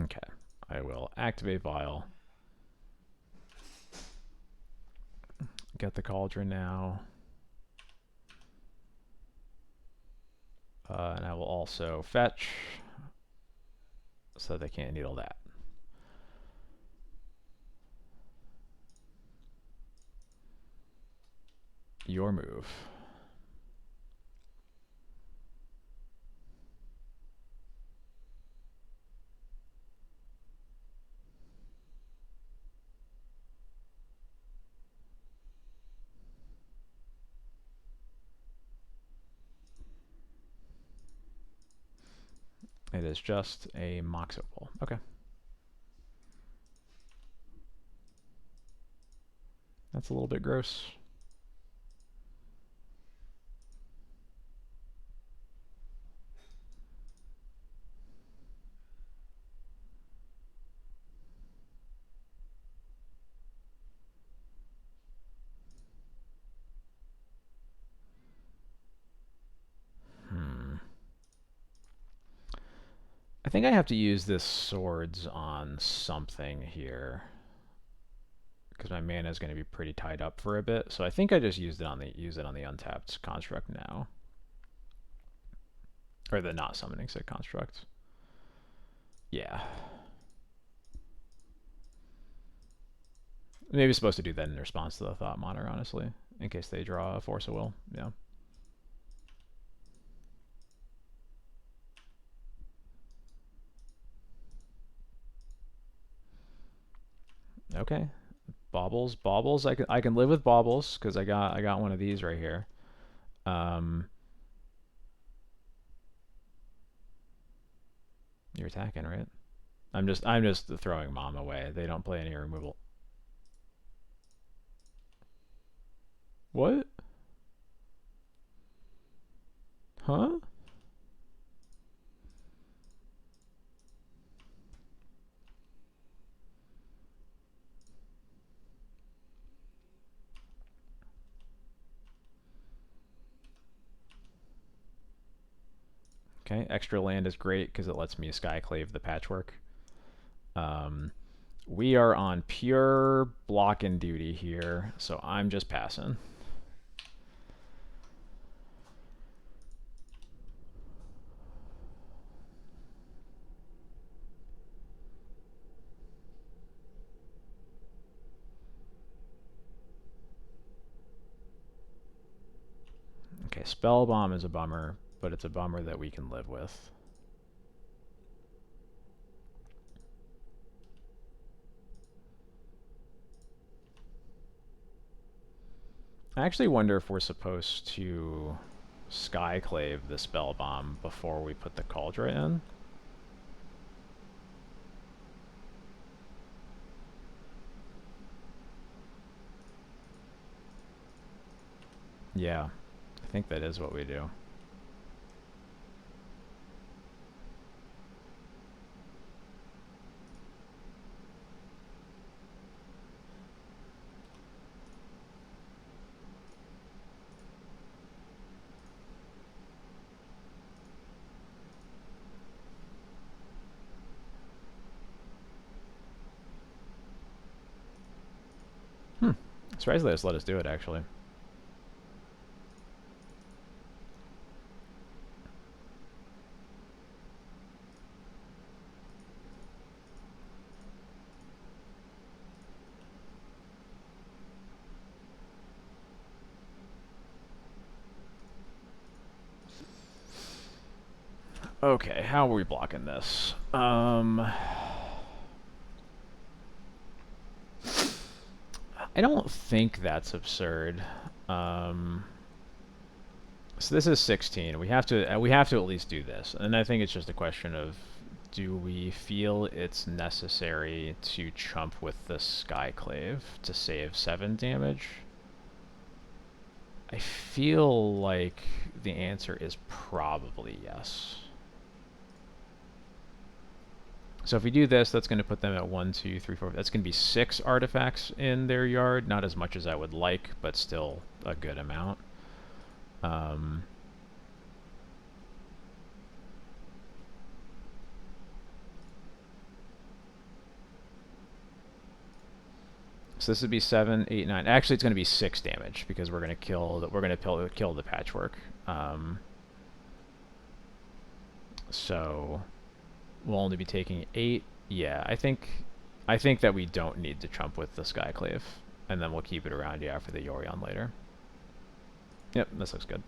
Okay, I will activate Vial. Get the Cauldron now. And I will also fetch so they can't needle that. Your move. It is just a mox opal. Okay. That's a little bit gross. I think I have to use this swords on something here because my mana is going to be pretty tied up for a bit. So I think I just use it on the untapped construct now, or the not summoning sick construct. Yeah. Maybe supposed to do that in response to the Thought Monitor, honestly, in case they draw a Force of Will. Yeah. Okay. Baubles, baubles. I can live with baubles because I got one of these right here. You're attacking, right? I'm just throwing Mom away. They don't play any removal. What? Huh? Okay, extra land is great because it lets me Skyclave the Patchwork. We are on pure blocking duty here, so I'm just passing. Okay, Spell Bomb is a bummer, but it's a bummer that we can live with. I actually wonder if we're supposed to Skyclave the Spell Bomb before we put the Cauldron in. Yeah, I think that is what we do. Surprised they just let us do it, actually. Okay, how are we blocking this? I don't think that's absurd. So this is 16. We have to at least do this, and I think it's just a question of, do we feel it's necessary to chump with the Skyclave to save 7 damage? I feel like the answer is probably yes. So if we do this, that's going to put them at 1, 2, 3, 4. That's going to be 6 artifacts in their yard. Not as much as I would like, but still a good amount. So this would be 7, 8, 9. Actually, it's going to be 6 damage because we're going to kill the Patchwork. So we'll only be taking 8. Yeah, I think that we don't need to chump with the Skyclave, and then we'll keep it around for the Yorion later. Yep, this looks good.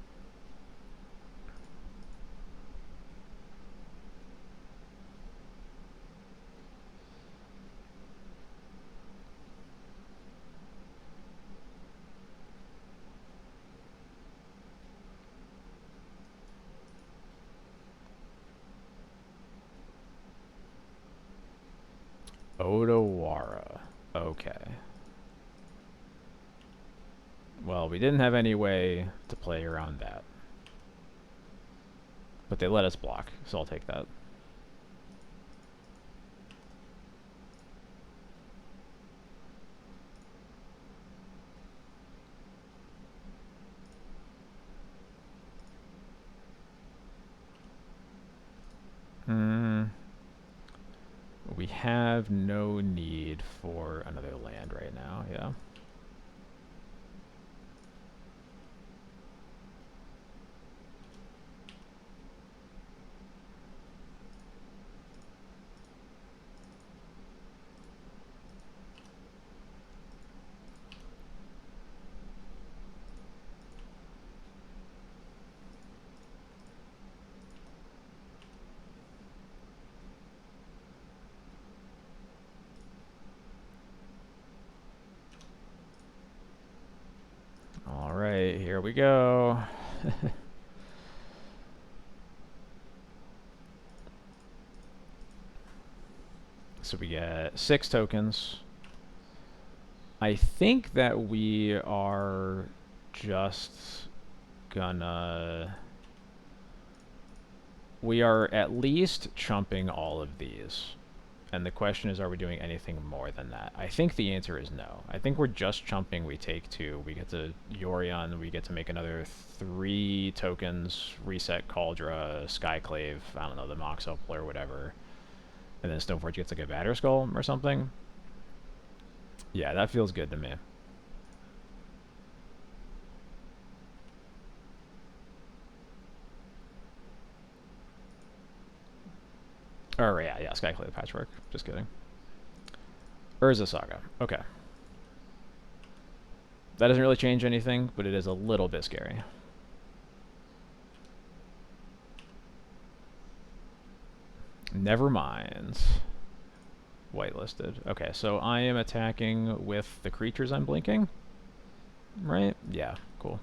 Odawara. Okay. Well, we didn't have any way to play around that. But they let us block, so I'll take that. Hmm. We have no need for another land right now, yeah. All right, here we go. So we get 6 tokens. I think that we are just gonna... We are at least chumping all of these. And the question is, are we doing anything more than that? I think the answer is no. I think we're just chumping. We take 2. We get to Yorion. We get to make another 3 tokens, reset Cauldra, Skyclave, I don't know, the Mox Opal or whatever. And then Stoneforge gets like a Batter Skull or something. Yeah, that feels good to me. Or yeah, Skyclave Patchwork. Just kidding. Urza Saga. Okay. That doesn't really change anything, but it is a little bit scary. Never mind. Whitelisted. Okay, so I am attacking with the creatures I'm blinking. Right? Yeah, cool.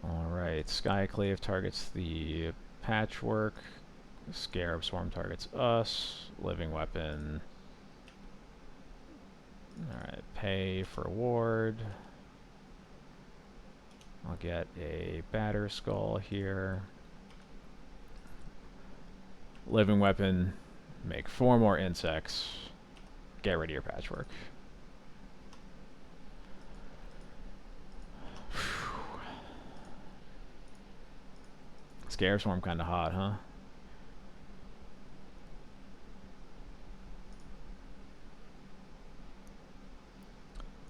Alright, Skyclave targets the Patchwork. Scarab Swarm targets us. Living Weapon. Alright, pay for ward. I'll get a Batter Skull here. Living Weapon. Make 4 more insects. Get rid of your Patchwork. Scarab Swarm kinda hot, huh?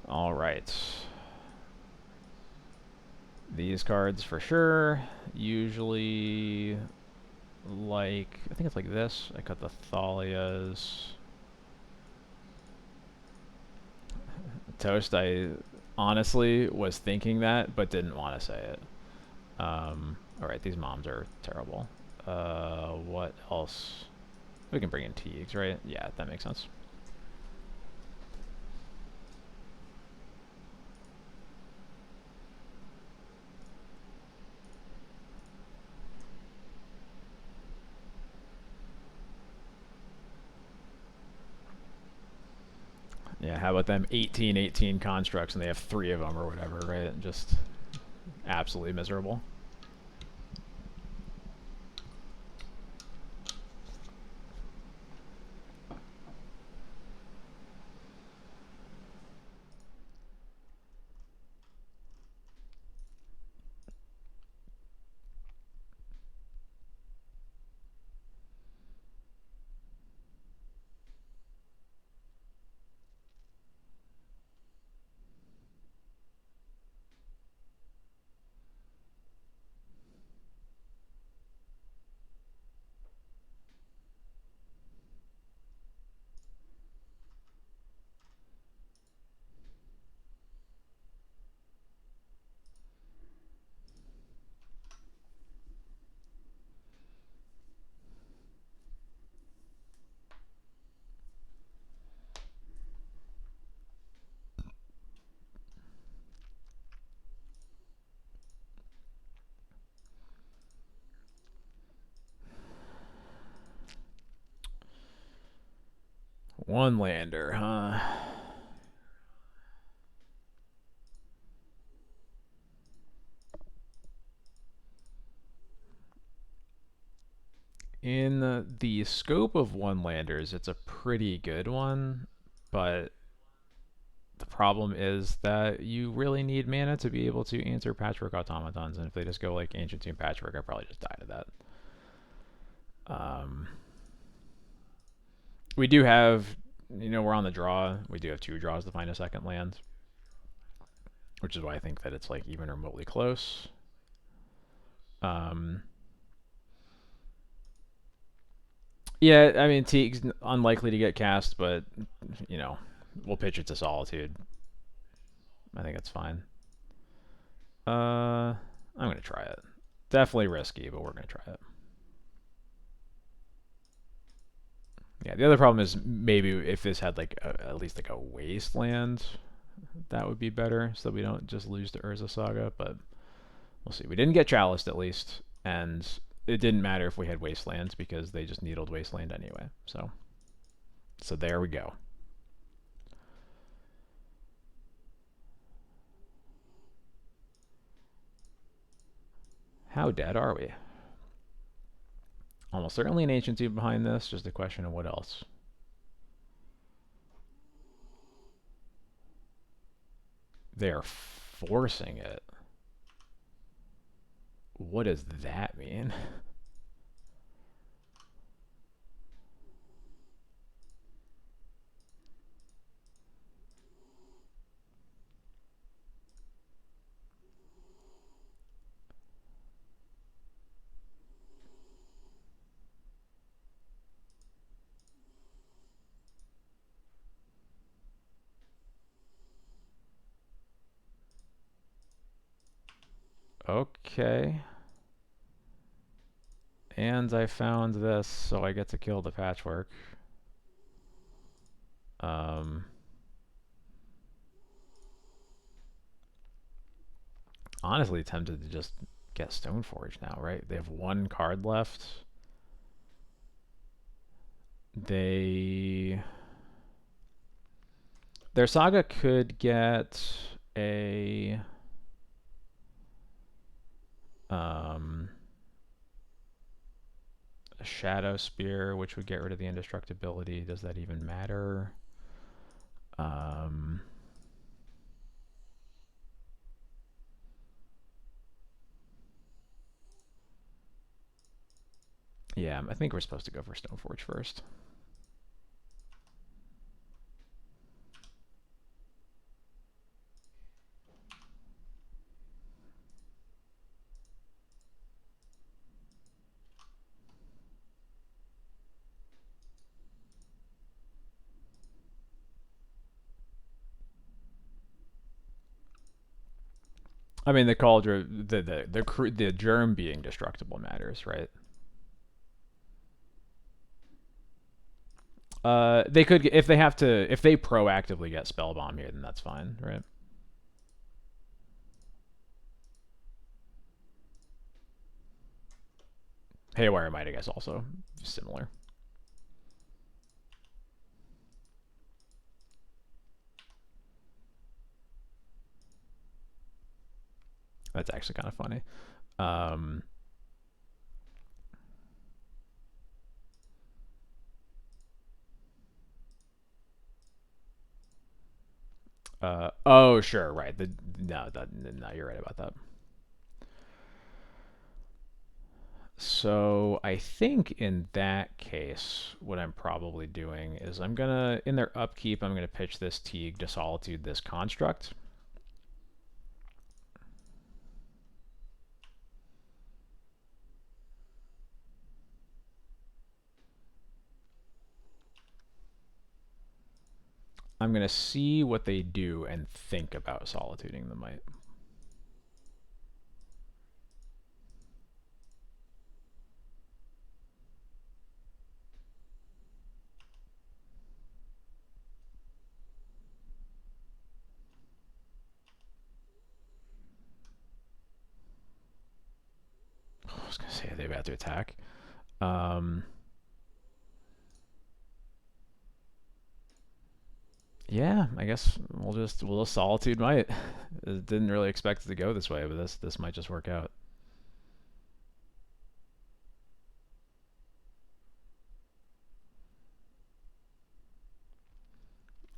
Alright. These cards for sure. Usually like, I think it's like this. I cut the Thalias. Toast, I honestly was thinking that, but didn't want to say it. Alright, these moms are terrible. What else? We can bring in Teagues, right? Yeah, that makes sense. Yeah, how about them 18/18 constructs and they have 3 of them or whatever, right? Just absolutely miserable. One lander, huh? In the scope of one landers, it's a pretty good one, but the problem is that you really need mana to be able to answer Patchwork Automatons, and if they just go like Ancient Tomb Patchwork, I probably just die to that. Um, we do have, we're on the draw. We do have 2 draws to find a second land, which is why I think that it's like even remotely close. Um, yeah, I mean Teague's unlikely to get cast, but we'll pitch it to Solitude. I think that's fine. I'm gonna try it. Definitely risky, but we're gonna try it. Yeah, the other problem is maybe if this had like at least like a wasteland, that would be better, so that we don't just lose to Urza Saga. But we'll see. We didn't get Chaliced at least, and it didn't matter if we had wastelands because they just needled wasteland anyway. So there we go. How dead are we? Almost certainly an Ancient Tomb behind this. Just a question of what else. They are forcing it. What does that mean? Okay. And I found this, so I get to kill the Patchwork. Um, Honestly tempted to just get Stoneforge now, right? They have 1 card left. Their Saga could get a um, a Shadow Spear, which would get rid of the indestructibility. Does that even matter? Um, yeah, I think we're supposed to go for Stoneforge first. I mean, the cauldron, the germ being destructible matters, right? They could if they have to if they proactively get spellbomb here, then that's fine, right? Haywire might, I guess, also similar. That's actually kind of funny. Um, oh, sure, right. No, you're right about that. So I think in that case, what I'm probably doing is I'm gonna, in their upkeep, I'm gonna pitch this Teague to Solitude this construct. I'm gonna see what they do and think about solituding the Might. I was gonna say they're about to attack. Um, Yeah, I guess we'll just solitude might. Didn't really expect it to go this way, but this might just work out.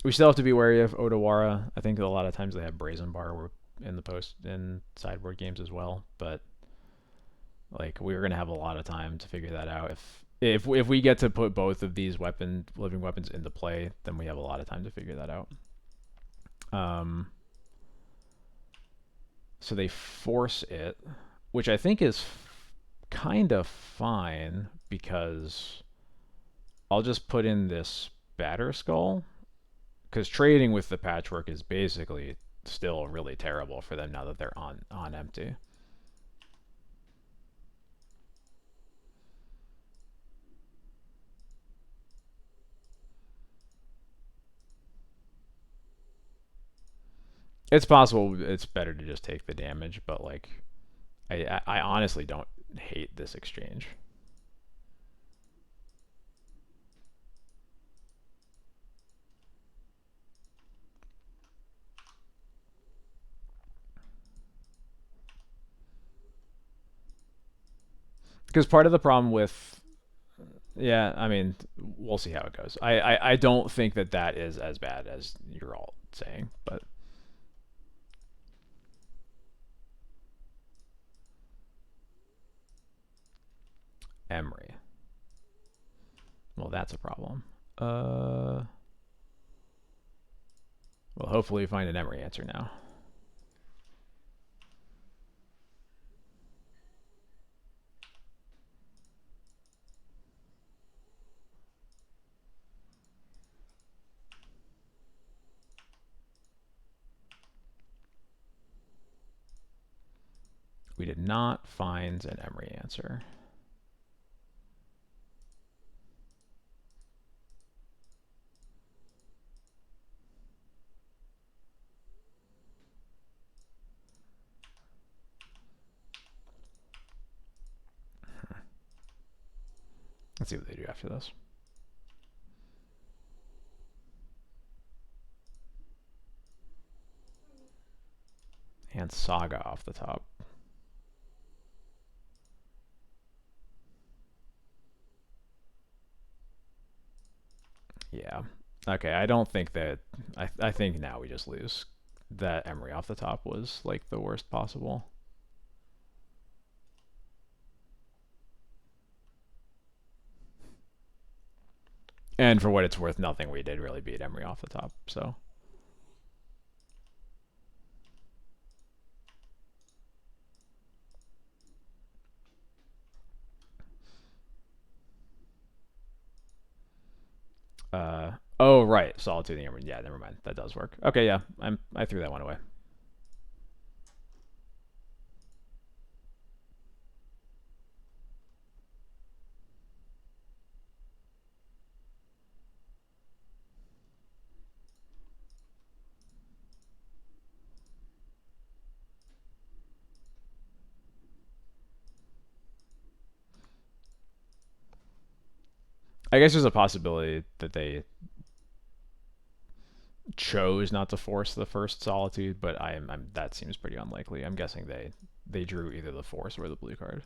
We still have to be wary of Odawara. I think a lot of times they have Brazen Bar in the post in sideboard games as well, but like we were gonna have a lot of time to figure that out. If we get to put both of these living weapons into play, then we have a lot of time to figure that out. Um, so they force it, which I think is kind of fine because I'll just put in this batter skull because trading with the patchwork is basically still really terrible for them now that they're on empty. It's possible it's better to just take the damage, but like I honestly don't hate this exchange. Because part of the problem with yeah, I mean, we'll see how it goes. I don't think that that is as bad as you're all saying, but Emery. Well, that's a problem. Well, hopefully we find an Emery answer now. We did not find an Emery answer. Let's see what they do after this. And Saga off the top. Yeah. Okay, I don't think that. I think now we just lose. That Emery off the top was like the worst possible. And for what it's worth, nothing we did really beat Emery off the top. So oh right, Solitude and Emery. Yeah, never mind. That does work. Okay, yeah, I threw that one away. I guess there's a possibility that they chose not to force the first Solitude, but that seems pretty unlikely. I'm guessing they drew either the force or the blue card,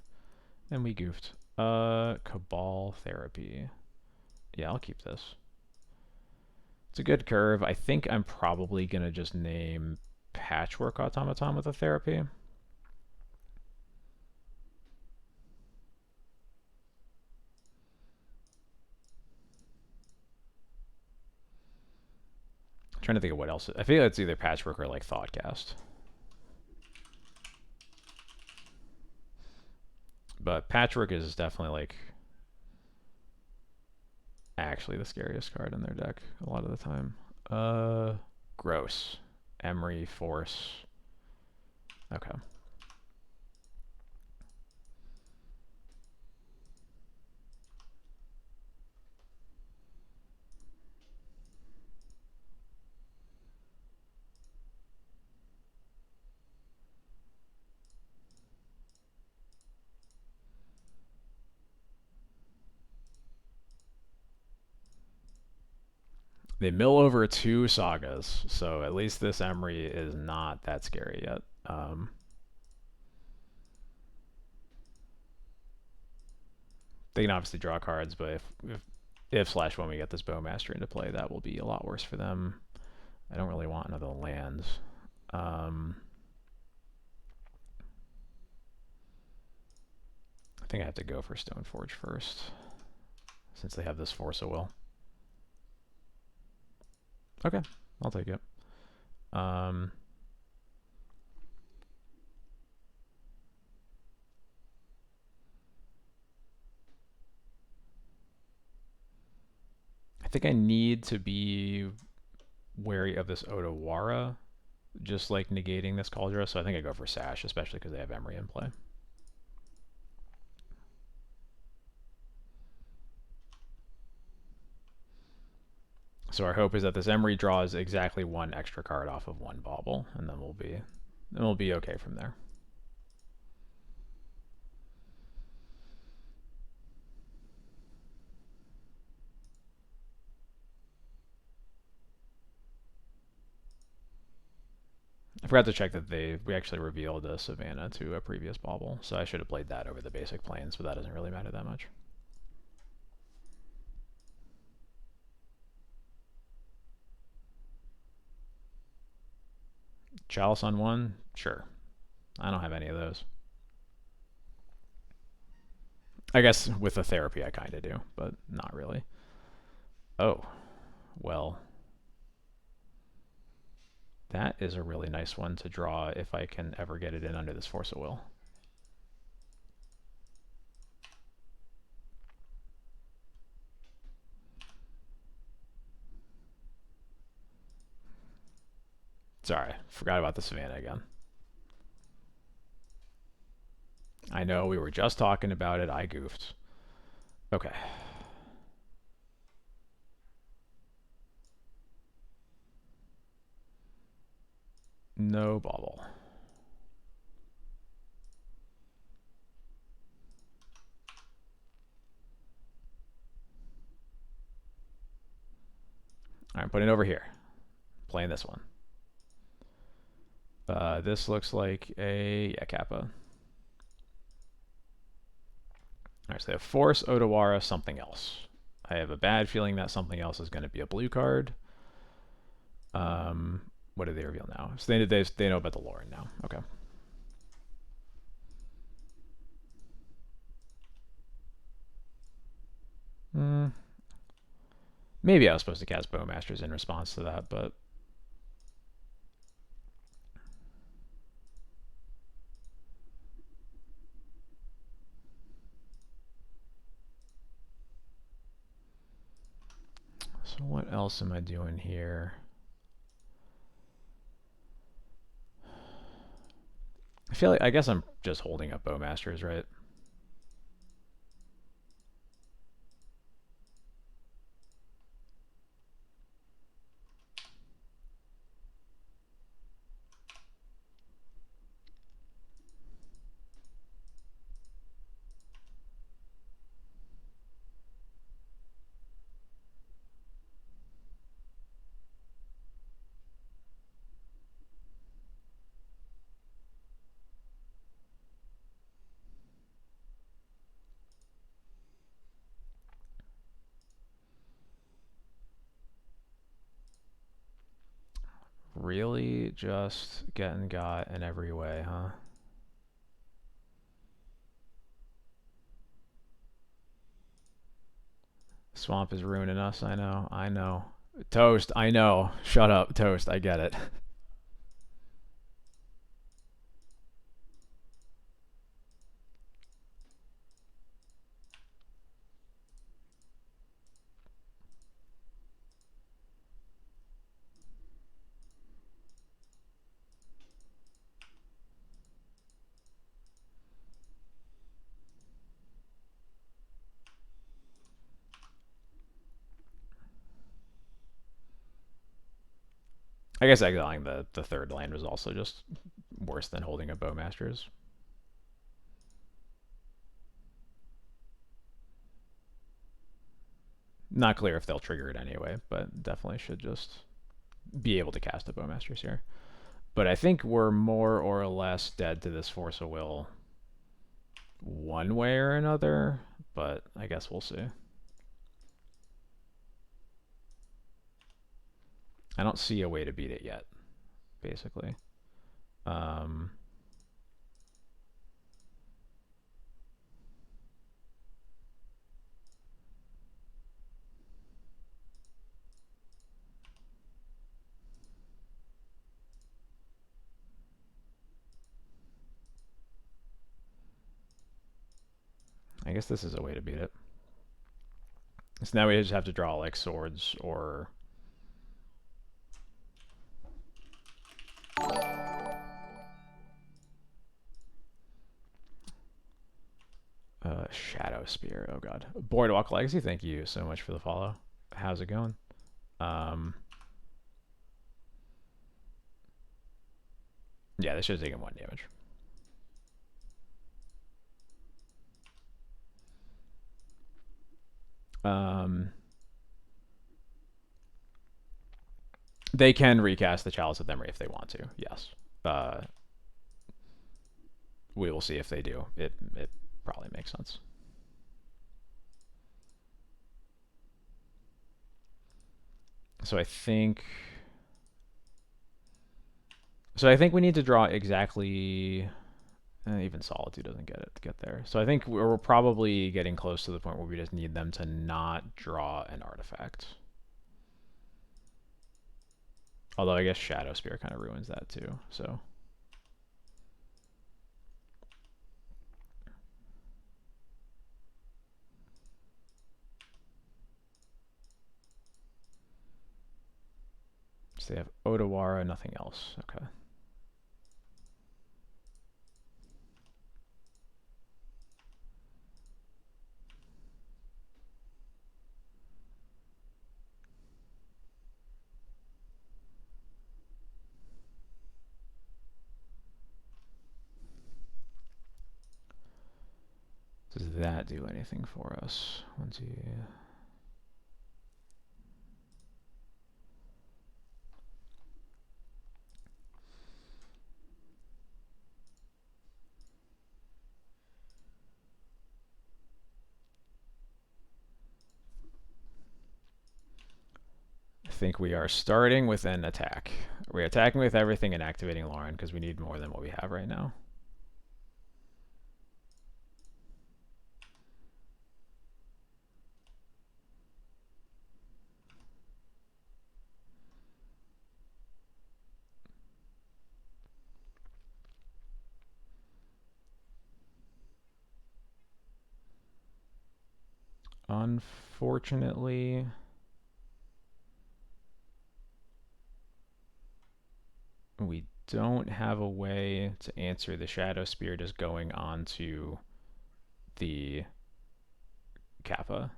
and we goofed. Cabal Therapy. Yeah, I'll keep this. It's a good curve. I think I'm probably gonna just name Patchwork Automaton with a therapy. I'm trying to think of what else. I feel it's either Patchwork or like Thoughtcast. But Patchwork is definitely like actually the scariest card in their deck a lot of the time. Gross. Emery, Force. Okay. They mill over 2 sagas, so at least this Emery is not that scary yet. They can obviously draw cards, but if slash when we get this Bowmaster into play, that will be a lot worse for them. I don't really want another land. I think I have to go for Stoneforge first, since they have this Force of Will. Okay, I'll take it. I think I need to be wary of this Odawara, just like negating this Cauldron, so I think I go for Sash, especially because they have Emery in play. So our hope is that this Emery draws exactly 1 extra card off of 1 bauble, and then we'll be okay from there. I forgot to check that we actually revealed a Savannah to a previous bauble, so I should have played that over the basic planes, but that doesn't really matter that much. Chalice on 1? Sure. I don't have any of those. I guess with the therapy I kind of do, but not really. Oh, well. That is a really nice one to draw if I can ever get it in under this Force of Will. Sorry, forgot about the Savannah again. I know, we were just talking about it. I goofed. Okay. No bauble. Alright, putting it over here. Playing this one. This looks like a Kappa. Alright, so they have Force, Odawara, something else. I have a bad feeling that something else is going to be a blue card. What do they reveal now? So they know about the Lauren now. Okay. Maybe I was supposed to cast Bowmasters in response to that, but so what else am I doing here? I feel like I guess I'm just holding up Bowmasters, right? Really just getting got in every way, huh? Swamp is ruining us, I know. I know. Toast, I know. Shut up, Toast, I get it. I guess exiling the 3rd land was also just worse than holding a Bowmasters. Not clear if they'll trigger it anyway, but definitely should just be able to cast a Bowmasters here. But I think we're more or less dead to this Force of Will one way or another, but I guess we'll see. I don't see a way to beat it yet, basically. Um, I guess this is a way to beat it. So now we just have to draw like swords or Shadow Spear. Oh god. Boardwalk Legacy, thank you so much for the follow. How's it going? Yeah, this should have taken 1 damage. They can recast the Chalice of Memory if they want to. Yes. We will see if they do. It probably makes sense. So I think we need to draw exactly. Even Solitude doesn't get there. So I think we're probably getting close to the point where we just need them to not draw an artifact. Although I guess Shadow Spear kind of ruins that too. So they have Odawara, nothing else. Okay. Does that do anything for us? 1, 2. I think we are starting with an attack. We're attacking with everything and activating Lauren because we need more than what we have right now. Unfortunately, we don't have a way to answer the Shadow Spear just going on to the Kappa.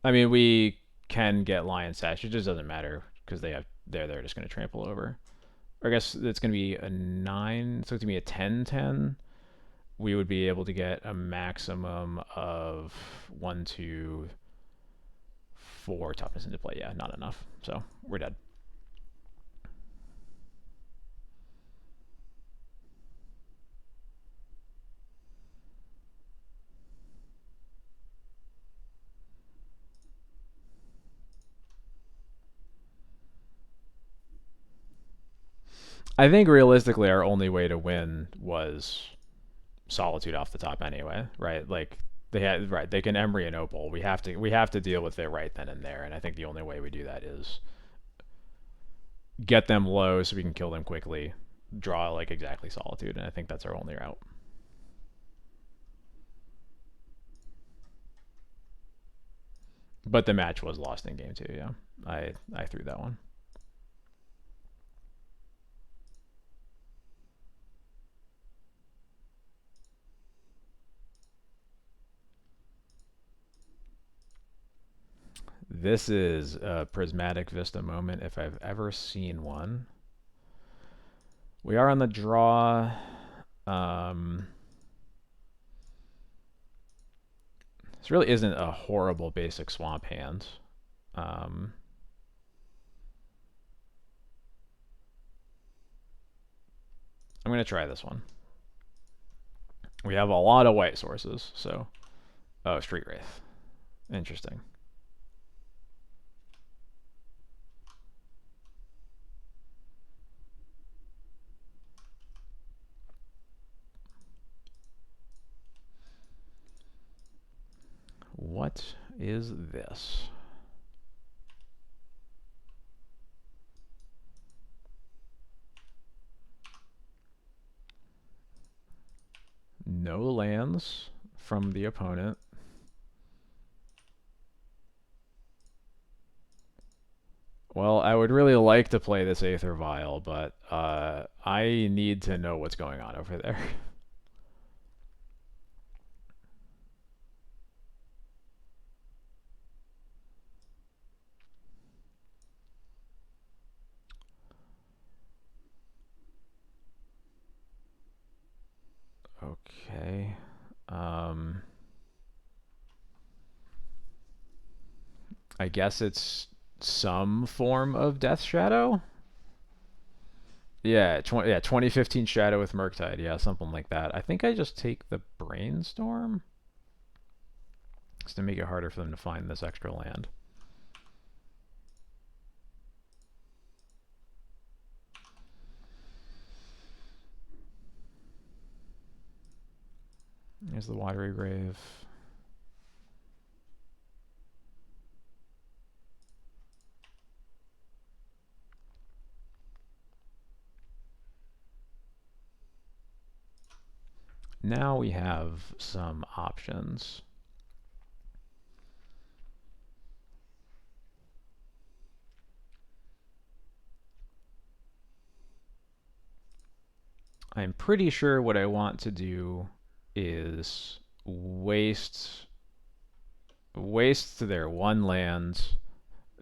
I mean, we can get Lion Sash. It just doesn't matter because they're just going to trample over. Or I guess it's going to be a 9, so it's going to be a 10-10. We would be able to get a maximum of 1, 2, 4 toughness into play. Yeah, not enough. So we're dead. I think realistically our only way to win was Solitude off the top anyway, right? Like they can Emery and Opal. We have to deal with it right then and there, and I think the only way we do that is get them low so we can kill them quickly, draw like exactly Solitude, and I think that's our only route. But the match was lost in game 2, yeah. I threw that one. This is a prismatic Vista moment if I've ever seen one. We are on the draw. This really isn't a horrible basic swamp hand. Um, I'm going to try this one. We have a lot of white sources, so... Oh, Street Wraith. Interesting. What is this? No lands from the opponent. Well, I would really like to play this Aether Vial, but I need to know what's going on over there. Okay. I guess it's some form of Death Shadow. Yeah, 2015 Shadow with Murktide. Yeah, something like that. I think I just take the Brainstorm just to make it harder for them to find this extra land. Here's the Watery Grave. Now we have some options. I'm pretty sure what I want to do is waste their one land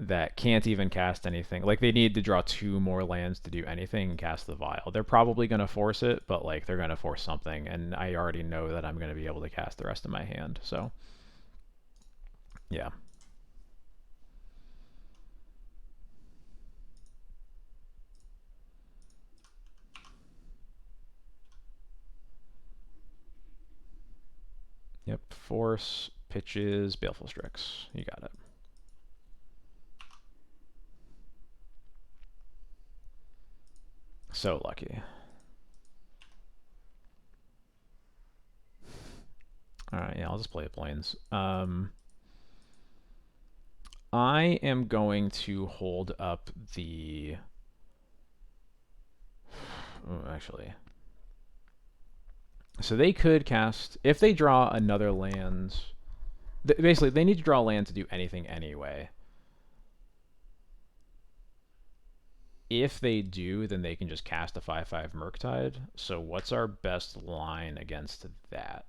that can't even cast anything. Like they need to draw 2 more lands to do anything and cast the Vial. They're probably going to force it, but like they're going to force something, and I already know that I'm going to be able to cast the rest of my hand. So, yeah. Yep. Force, pitches, Baleful Strix. You got it. So lucky. Alright, yeah, I'll just play the planes. I am going to hold up the... actually... So they could cast... If they draw another land... Basically, they need to draw a land to do anything anyway. If they do, then they can just cast a 5/5 Murktide. So what's our best line against that?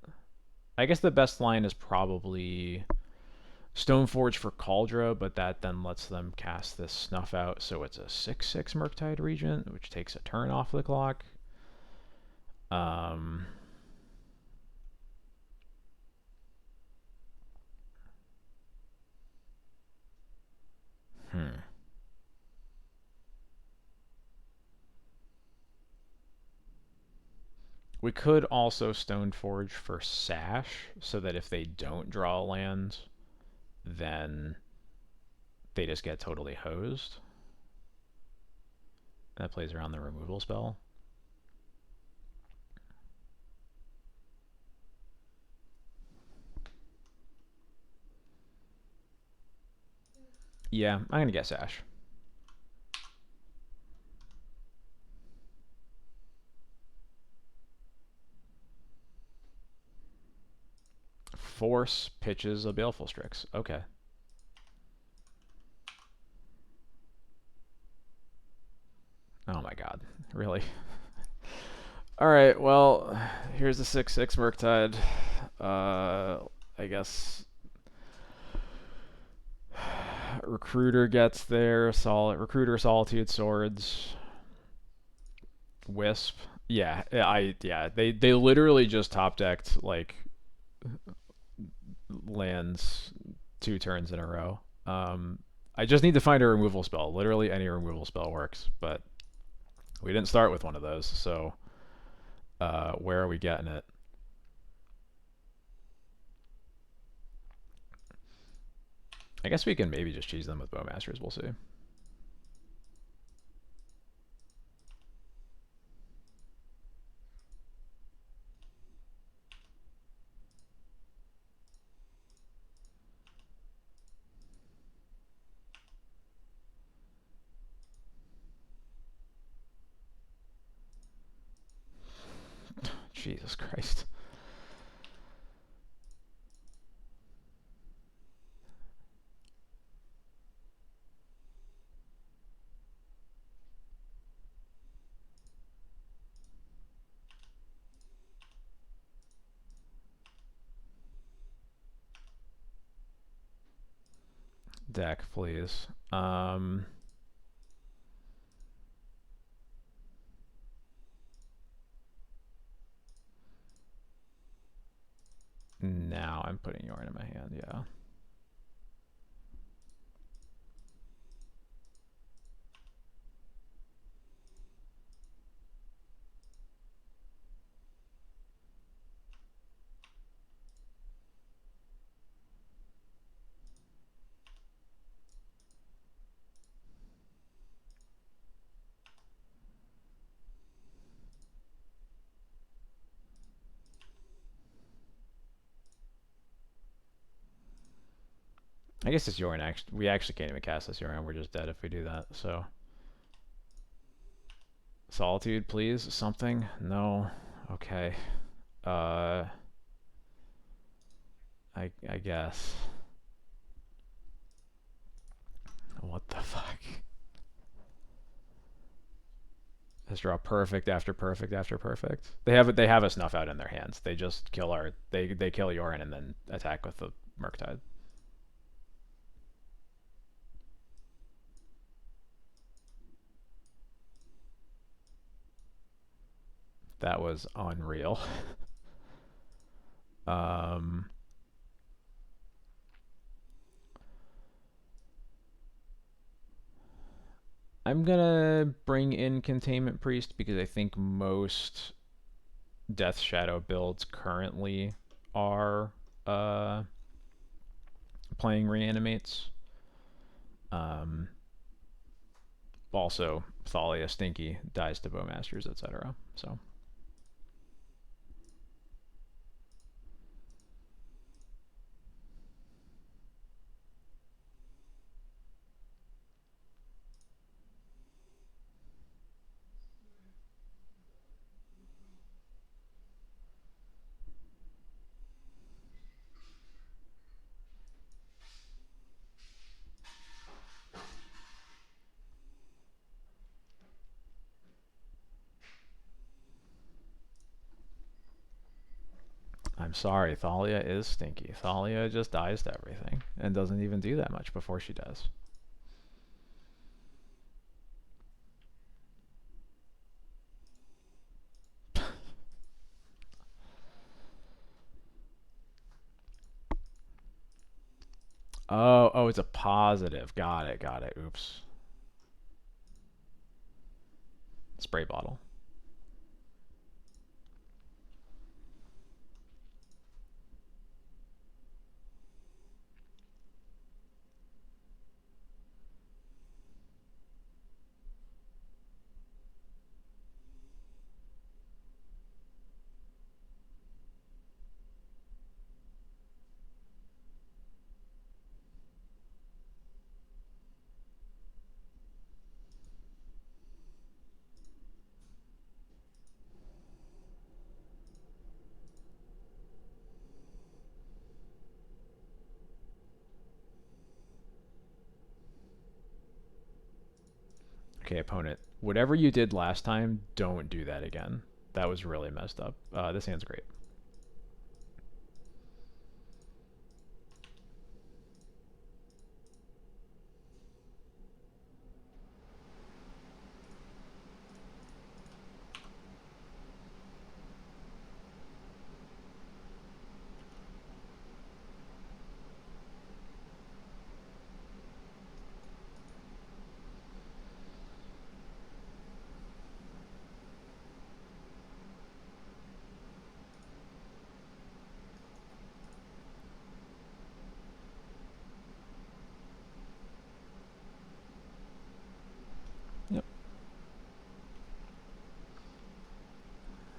I guess the best line is probably Stoneforge for Kaldra, but that then lets them cast this Snuff Out, so it's a 6/6 Murktide Regent, which takes a turn off the clock. We could also Stoneforge for Sash, so that if they don't draw a land, then they just get totally hosed. That plays around the removal spell. Yeah, I'm going to get Sash. Force pitches a Baleful Strix. Okay. Oh my god. Really? Alright, well, here's the 6/6 Murktide. I guess Recruiter gets there. Recruiter, Solitude, Swords, Wisp. Yeah, they literally just top decked like lands 2 turns in a row. I just need to find a removal spell. Literally any removal spell works, but we didn't start with one of those, so where are we getting it? I guess we can maybe just cheese them with Bowmasters. We'll see. Jesus Christ. Deck, please. Now I'm putting Yorn in my hand, yeah. I guess it's Yorn. We actually can't even cast this Yorn. We're just dead if we do that. So, Solitude, please. Something. No. Okay. I guess. What the fuck? Just draw perfect after perfect after perfect. They have a snuff out in their hands. They just kill our they kill Yorn and then attack with the Murktide. That was unreal. um, I'm gonna bring in Containment Priest because I think most Death Shadow builds currently are playing Reanimates. Also, Thalia, Stinky, dies to Bowmasters, etc. So. I'm sorry, Thalia is stinky. Thalia just dies to everything and doesn't even do that much before she does. Oh, it's a positive. Got it, got it. Oops. Spray bottle. Okay, opponent. Whatever you did last time, don't do that again. That was really messed up. This hand's great.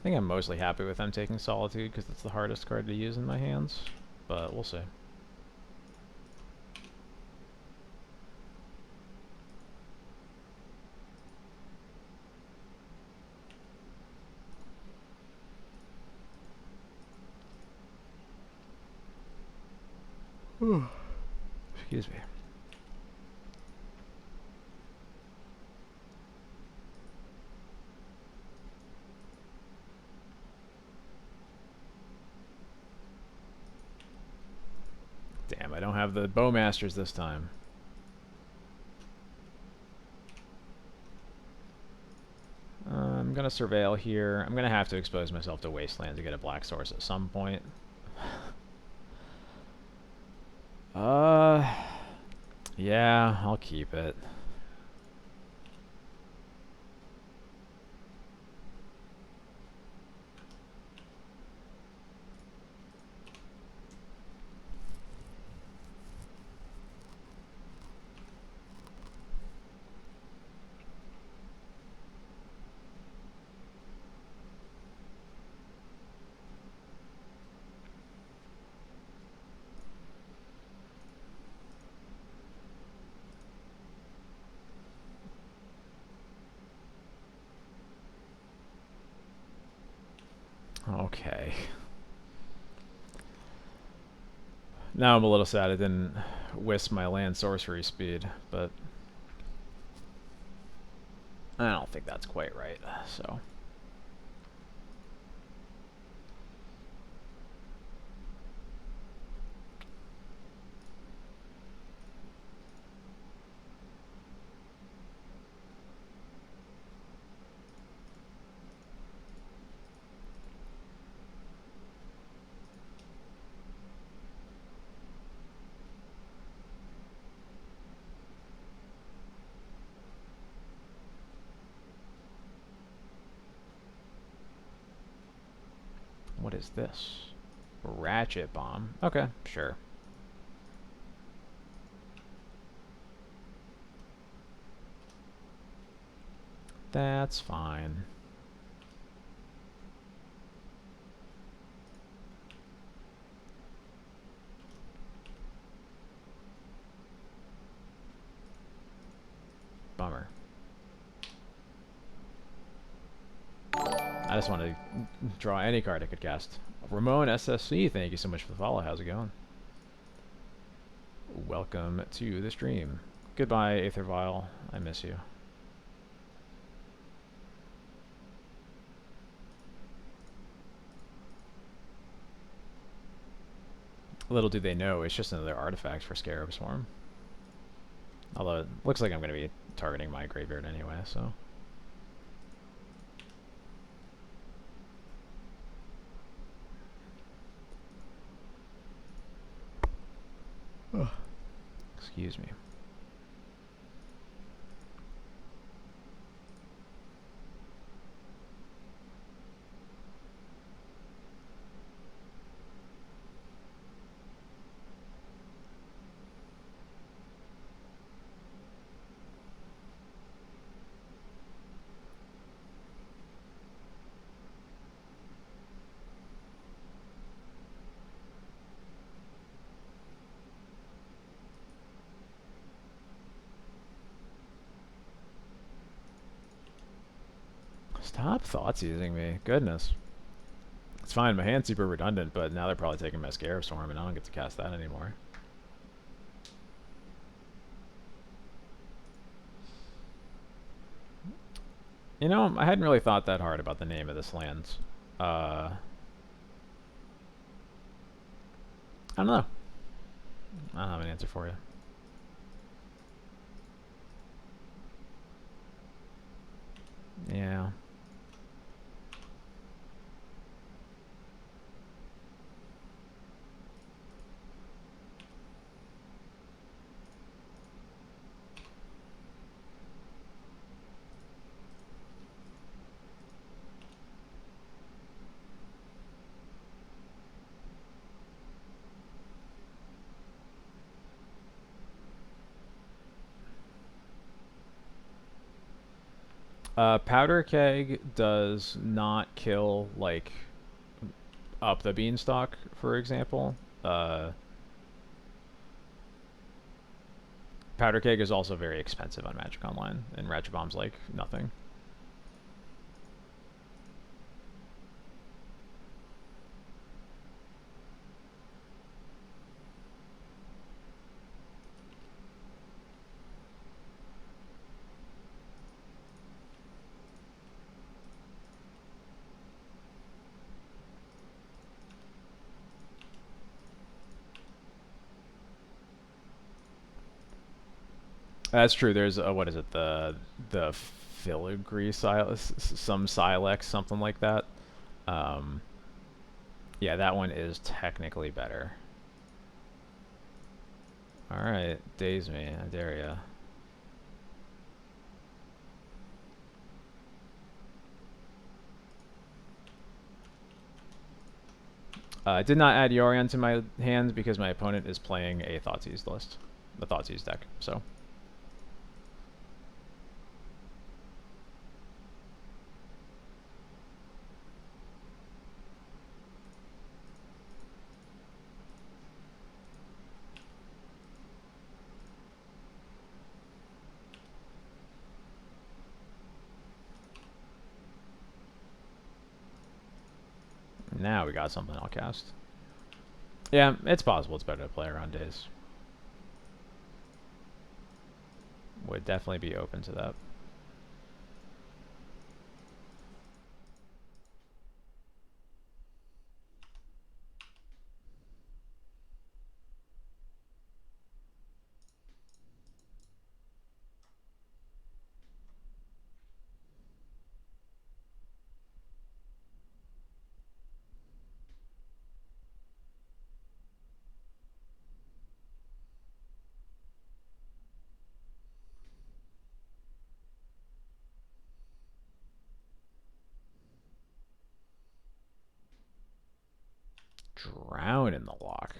I think I'm mostly happy with them taking Solitude because it's the hardest card to use in my hands, but we'll see. Excuse me. Damn, I don't have the Bowmasters this time. I'm gonna surveil here. I'm gonna have to expose myself to Wasteland to get a black source at some point. Yeah, I'll keep it. Okay. Now I'm a little sad I didn't wisp my land sorcery speed, but I don't think that's quite right, so. What is this? Ratchet bomb. Okay, sure. That's fine. Bummer. I just want to draw any card I could cast. Ramon SSC, thank you so much for the follow. How's it going? Welcome to the stream. Goodbye, Aether Vial. I miss you. Little do they know, it's just another artifact for Scarab Swarm. Although it looks like I'm going to be targeting my graveyard anyway, so. Excuse me. Stop thoughts using me. Goodness. It's fine, my hand's super redundant, but now they're probably taking my Scarab Swarm and I don't get to cast that anymore. You know, I hadn't really thought that hard about the name of this land. I don't know. I don't have an answer for you. Yeah. Powder keg does not kill like up the beanstalk, for example. Uh, Powder keg is also very expensive on Magic Online, and Ratchet Bomb's like nothing. That's true. There's what is it? The filigree some silex, something like that. Um, yeah, that one is technically better. All right, daze me. I dare ya. I did not add Yorion to my hands because my opponent is playing a Thoughtseize list, the Thoughtseize deck. So now we got something I'll cast. Yeah, it's possible it's better to play around days. Would definitely be open to that. Drown in the lock.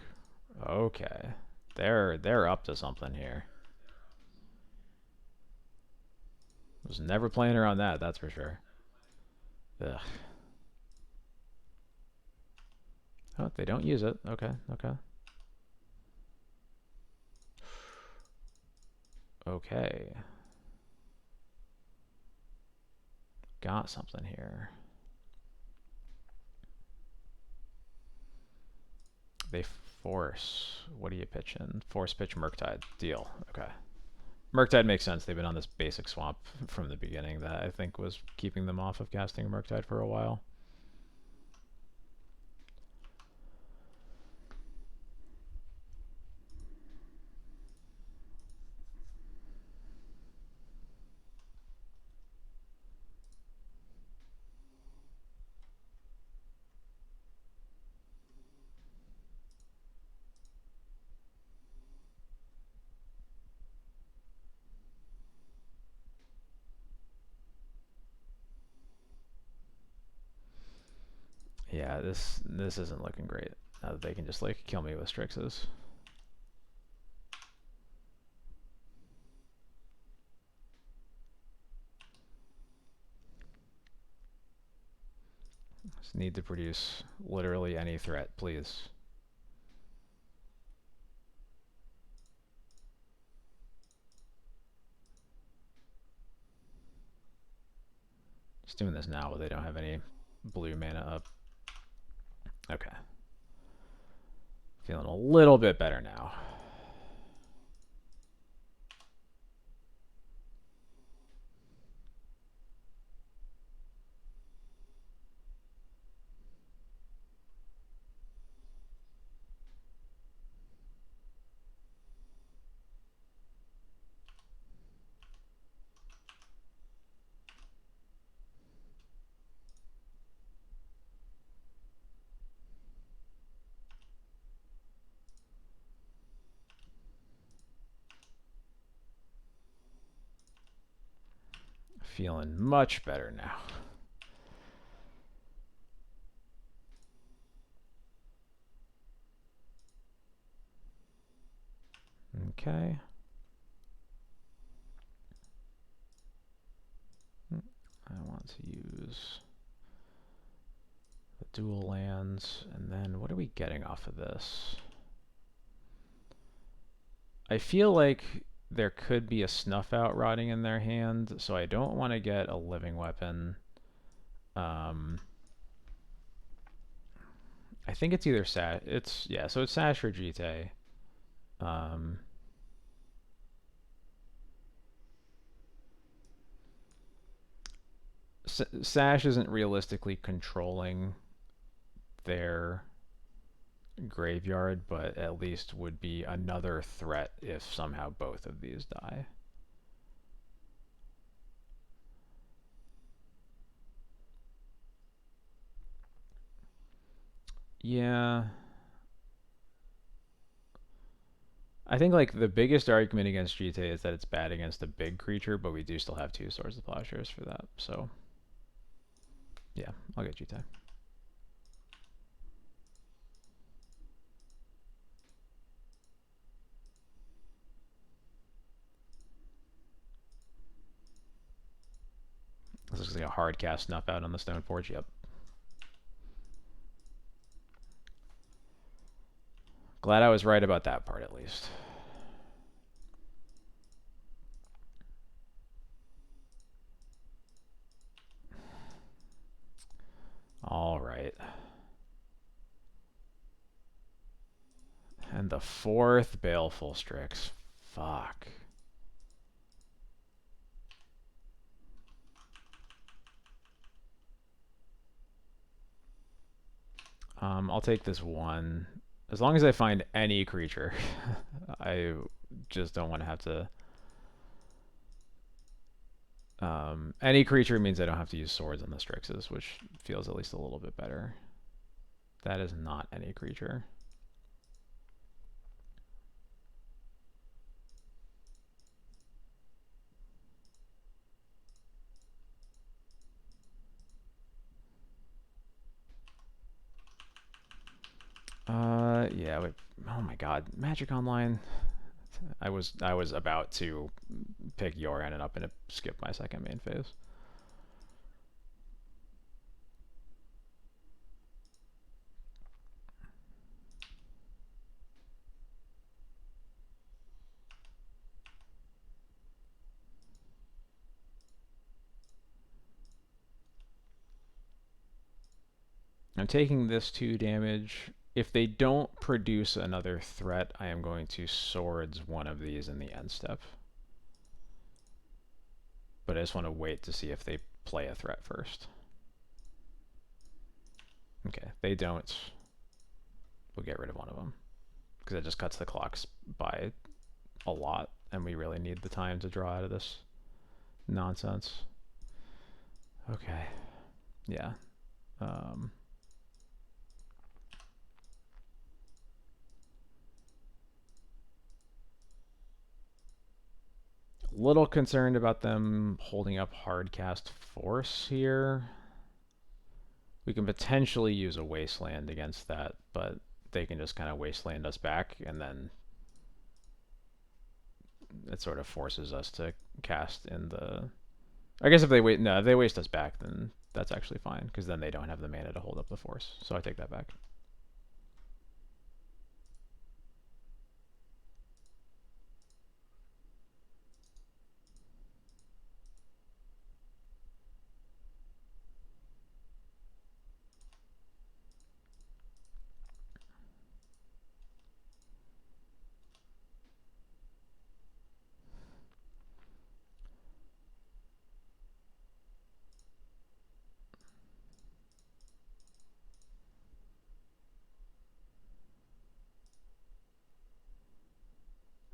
Okay. They're up to something here. Was never playing around that, that's for sure. Ugh. Oh, they don't use it. Okay, okay. Okay. Got something here. They force. What do you pitch in? Force pitch Murktide. Deal. Okay. Murktide makes sense. They've been on this basic swamp from the beginning that I think was keeping them off of casting Murktide for a while. Yeah, this isn't looking great. Now that they can just like kill me with Strixes. Just need to produce literally any threat, please. Just doing this now, but they don't have any blue mana up. Okay. Feeling a little bit better now. Feeling much better now. Okay. to use the dual lands, and then what are we getting off of this? I feel like there could be a snuff out rotting in their hand, so I don't want to get a living weapon. I think it's either Sash. So it's Sash or Jite. Sash isn't realistically controlling their graveyard, but at least would be another threat if somehow both of these die. Yeah. I think like the biggest argument against Jite is that it's bad against a big creature, but we do still have 2 Swords of Plowshares for that. So yeah, I'll get Jite. This looks like a hard cast snuff out on the Stoneforge. Yep. Glad I was right about that part at least. All right. And the 4th Baleful Strix. Fuck. I'll take this one. As long as I find any creature. I just don't want to have to... any creature means I don't have to use swords on the Strixes, which feels at least a little bit better. That is not any creature. Yeah, wait. Oh my god. Magic Online. I was about to pick Yoran and up and skip my second main phase. I'm taking this 2 damage. If they don't produce another threat, I am going to swords one of these in the end step. But I just want to wait to see if they play a threat first. Okay, they don't. We'll get rid of one of them. Because it just cuts the clocks by a lot, and we really need the time to draw out of this nonsense. Okay. Yeah. Little concerned about them holding up hardcast force here. We can potentially use a wasteland against that, but they can just kind of wasteland us back, and then it sort of forces us to cast in the... I guess if they wait, no, if they waste us back, then that's actually fine, because then they don't have the mana to hold up the force. So I take that back.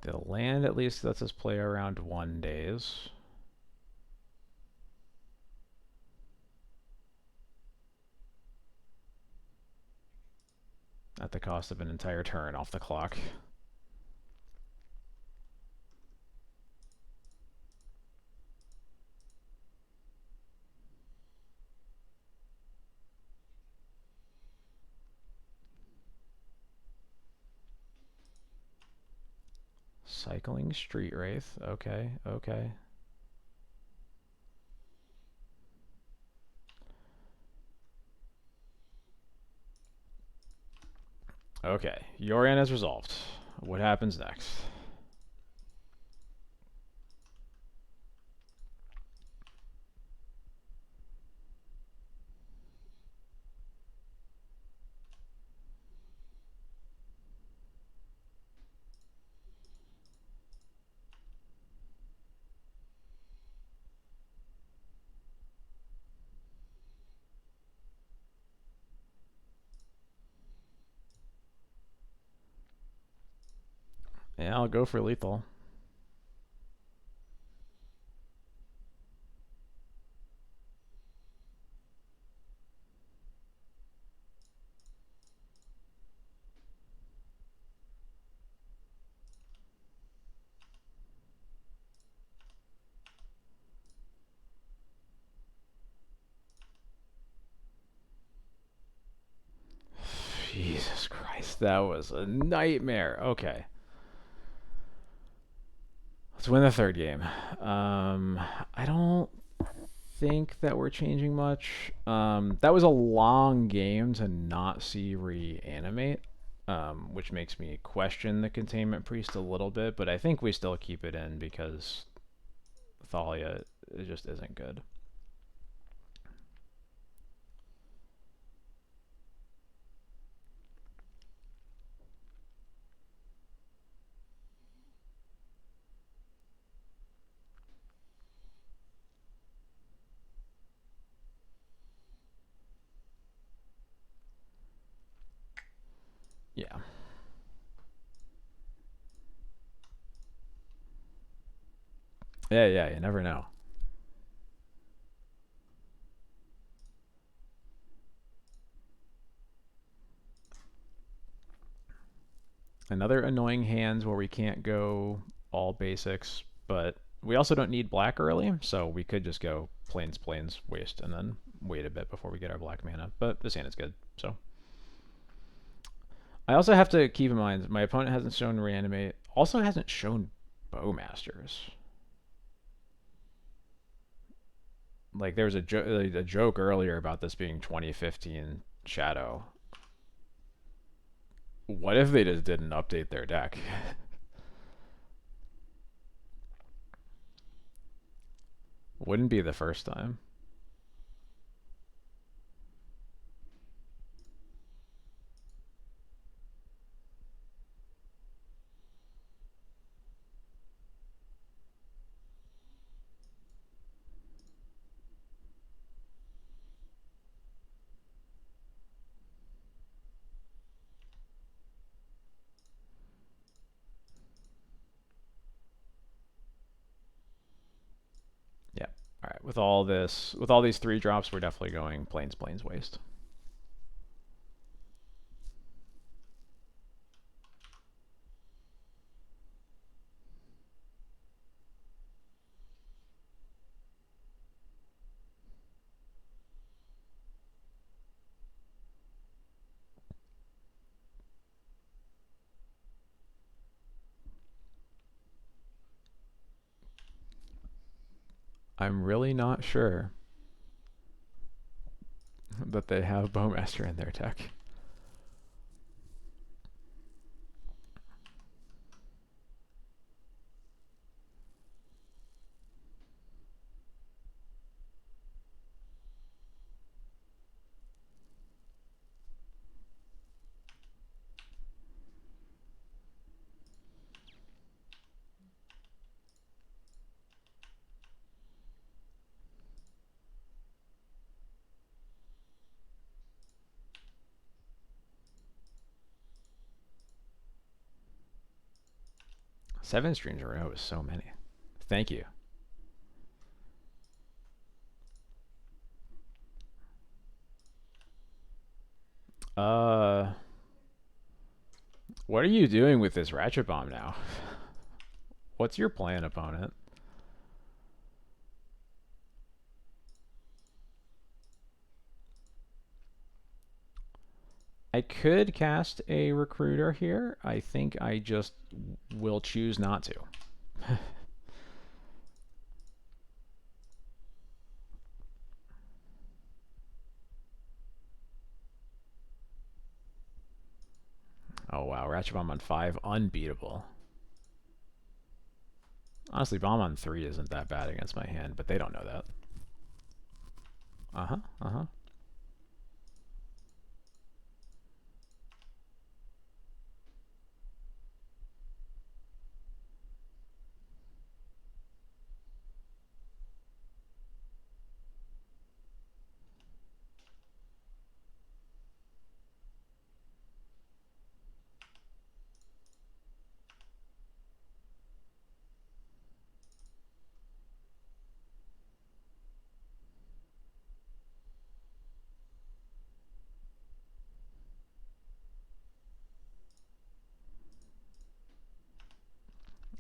The land at least lets us play around 1 days. At the cost of an entire turn off the clock. Cycling Street Wraith. Okay, okay. Okay, Yorian has resolved. What happens next? Yeah, I'll go for lethal. Jesus Christ, that was a nightmare. Okay. Let's win the third game. I don't think that we're changing much. That was a long game to not see reanimate, which makes me question the Containment Priest a little bit, but I think we still keep it in because Thalia it just isn't good. Yeah. Yeah, you never know. Another annoying hands where we can't go all basics, but we also don't need black early, so we could just go plains, waste, and then wait a bit before we get our black mana. But this hand is good, so. I also have to keep in mind my opponent hasn't shown reanimate, also hasn't shown Bowmasters. Like there was a joke earlier about this being 2015 Shadow. What if they just didn't update their deck? Wouldn't be the first time. Yeah. All right. With all these 3 drops, we're definitely going plains, waste. I'm really not sure that they have Bowmaster in their deck. Seven streams in a row is so many. Thank you. Uh, what are you doing with this Ratchet Bomb now? What's your plan, opponent? I could cast a Recruiter here. I think I just will choose not to. Oh wow, Ratchet Bomb on 5, unbeatable. Honestly, Bomb on 3 isn't that bad against my hand, but they don't know that. Uh-huh, uh-huh.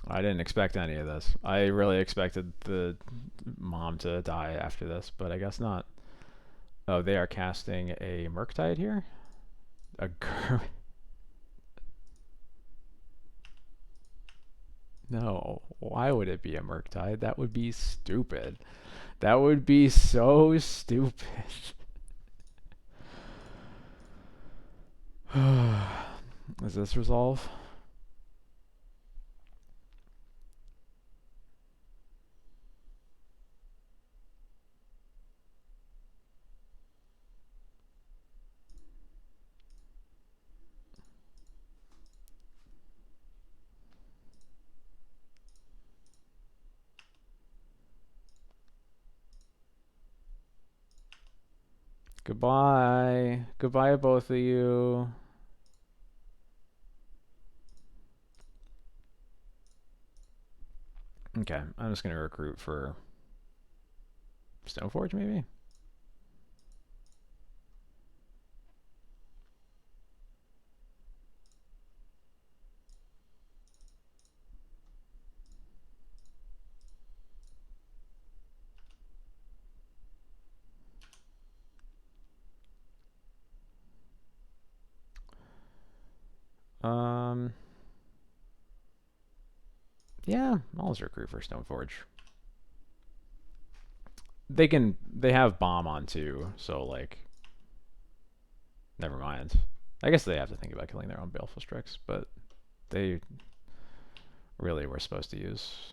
I didn't expect any of this. I really expected the mom to die after this, but I guess not. Oh, they are casting a Murktide here? A No, why would it be a Murktide? That would be stupid. That would be so stupid. Does this resolve? Goodbye. Goodbye, both of you. Okay, I'm just gonna recruit for Stoneforge, maybe? Um, yeah, I'll just recruit for Stoneforge. They have bomb on too, so like, never mind. I guess they have to think about killing their own Baleful Strix, but they really were supposed to use.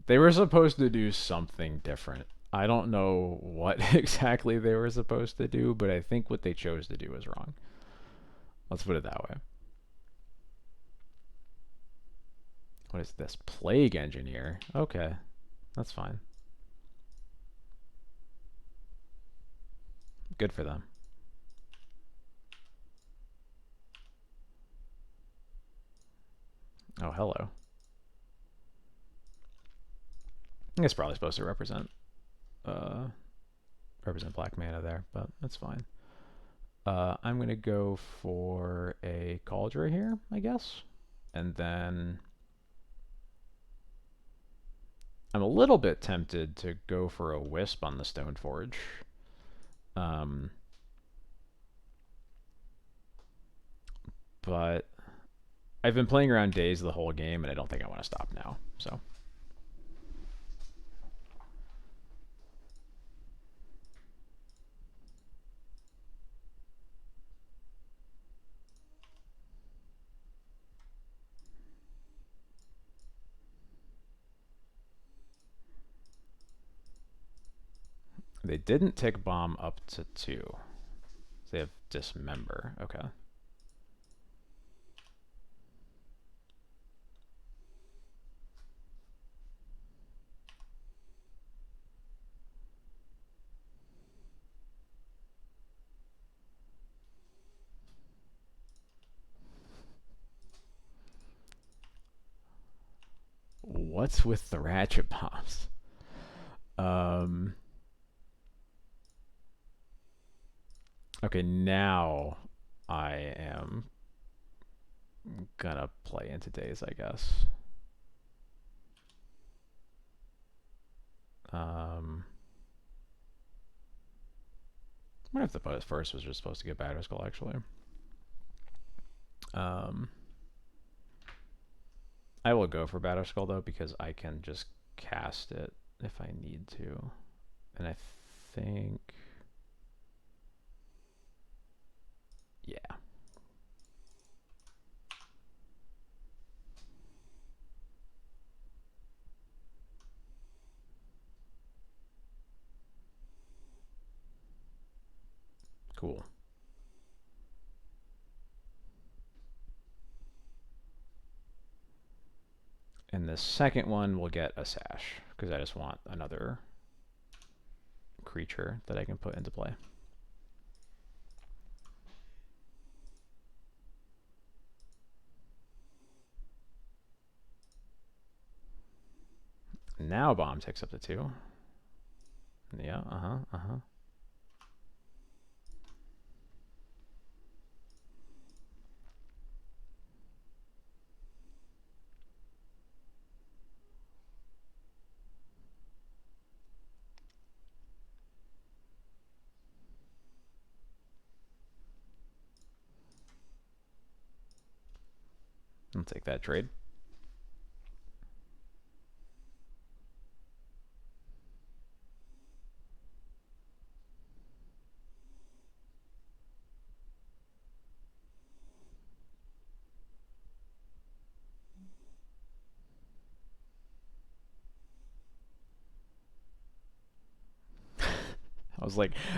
They were supposed to do something different. I don't know what exactly they were supposed to do, but I think what they chose to do was wrong. Let's put it that way. What is this? Plague Engineer. Okay, that's fine. Good for them. Oh, hello. I guess probably supposed to represent black mana there, but that's fine. I'm gonna go for a Cauldron here, I guess, and then I'm a little bit tempted to go for a Wisp on the Stoneforge. But I've been playing around Daze the whole game, and I don't think I want to stop now. So they didn't tick bomb up to 2. They have Dismember. Okay. What's with the ratchet bombs? Okay, now I am gonna play into Daze, I guess. I wonder if the first was just supposed to get Batterskull, actually. I will go for Batterskull, though, because I can just cast it if I need to. And I think... yeah. Cool. And the second one will get a sash, because I just want another creature that I can put into play. Now bomb takes up to 2. Yeah, uh-huh. I'll take that trade.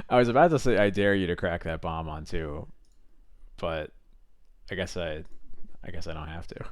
I was about to say I dare you to crack that bomb on 2, but I guess I don't have to.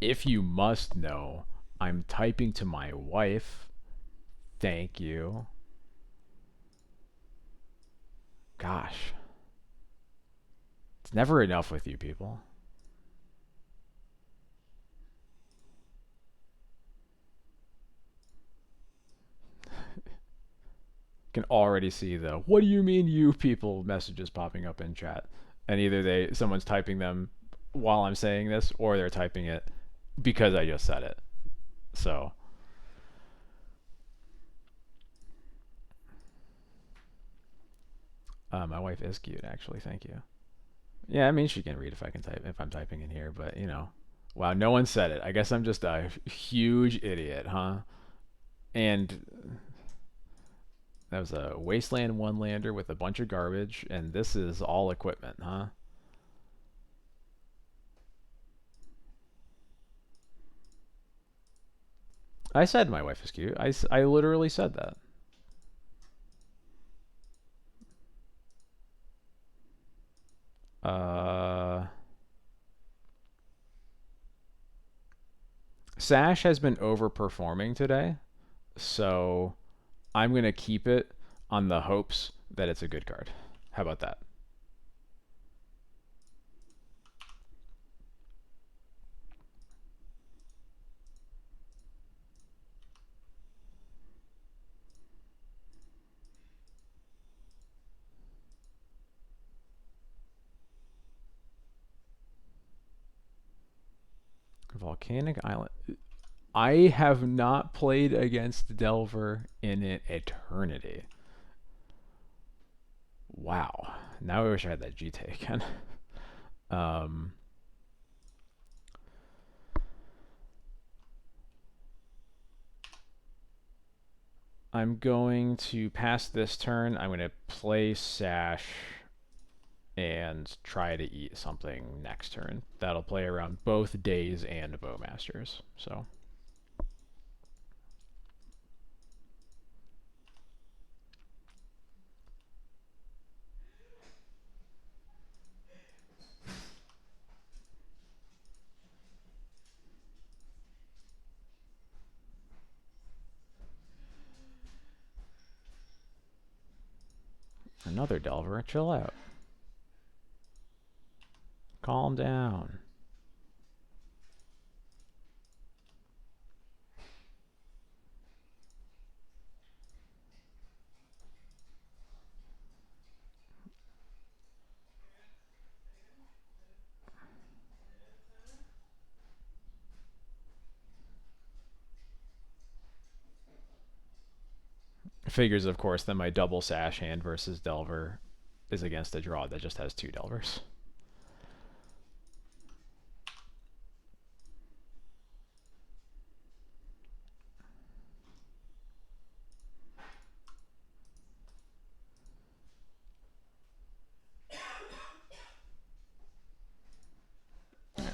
If you must know, I'm typing to my wife. Thank you. Gosh. It's never enough with you people. Can already see the "what do you mean you people" messages popping up in chat. And either someone's typing them while I'm saying this, or they're typing it because I just said it. So my wife is cute, actually. Thank you. Yeah, I mean she can read if I'm typing in here, but you know, wow, no one said it. I guess I'm just a huge idiot, huh? And that was a Wasteland one lander with a bunch of garbage, and this is all equipment, huh? I said my wife is cute. I literally said that. Uh, Sash has been overperforming today, so I'm going to keep it on the hopes that it's a good card. How about that? Volcanic Island. I have not played against Delver in an eternity. Wow. Now I wish I had that GT again. um, I'm going to pass this turn. I'm going to play Sash and try to eat something next turn. That'll play around both Days and Bowmasters. So another Delver. Chill out. Calm down. figures, of course, that my double sash hand versus Delver is against a draw that just has 2 Delvers.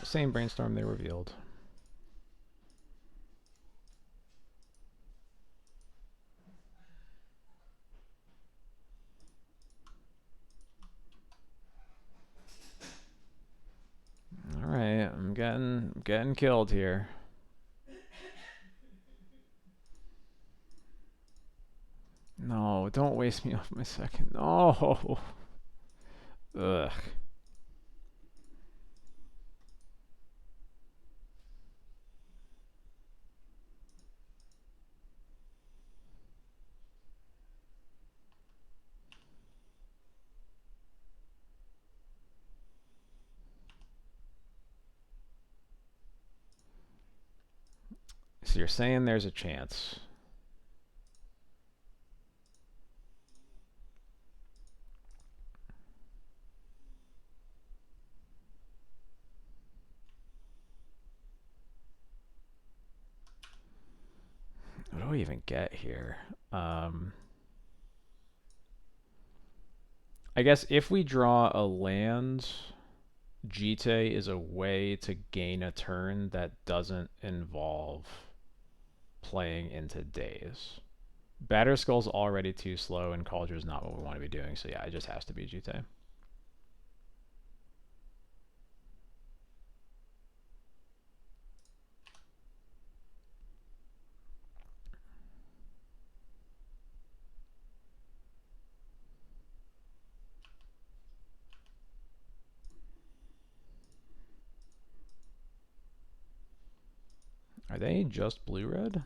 Same brainstorm they revealed. All right, I'm getting killed here. No, don't waste me off my second. No. Ugh. So you're saying there's a chance. What do we even get here? I guess if we draw a land, Jite is a way to gain a turn that doesn't involve playing into days. Batterskull's already too slow, and Caldra's not what we want to be doing, so yeah, it just has to be Jite. Are they just blue-red?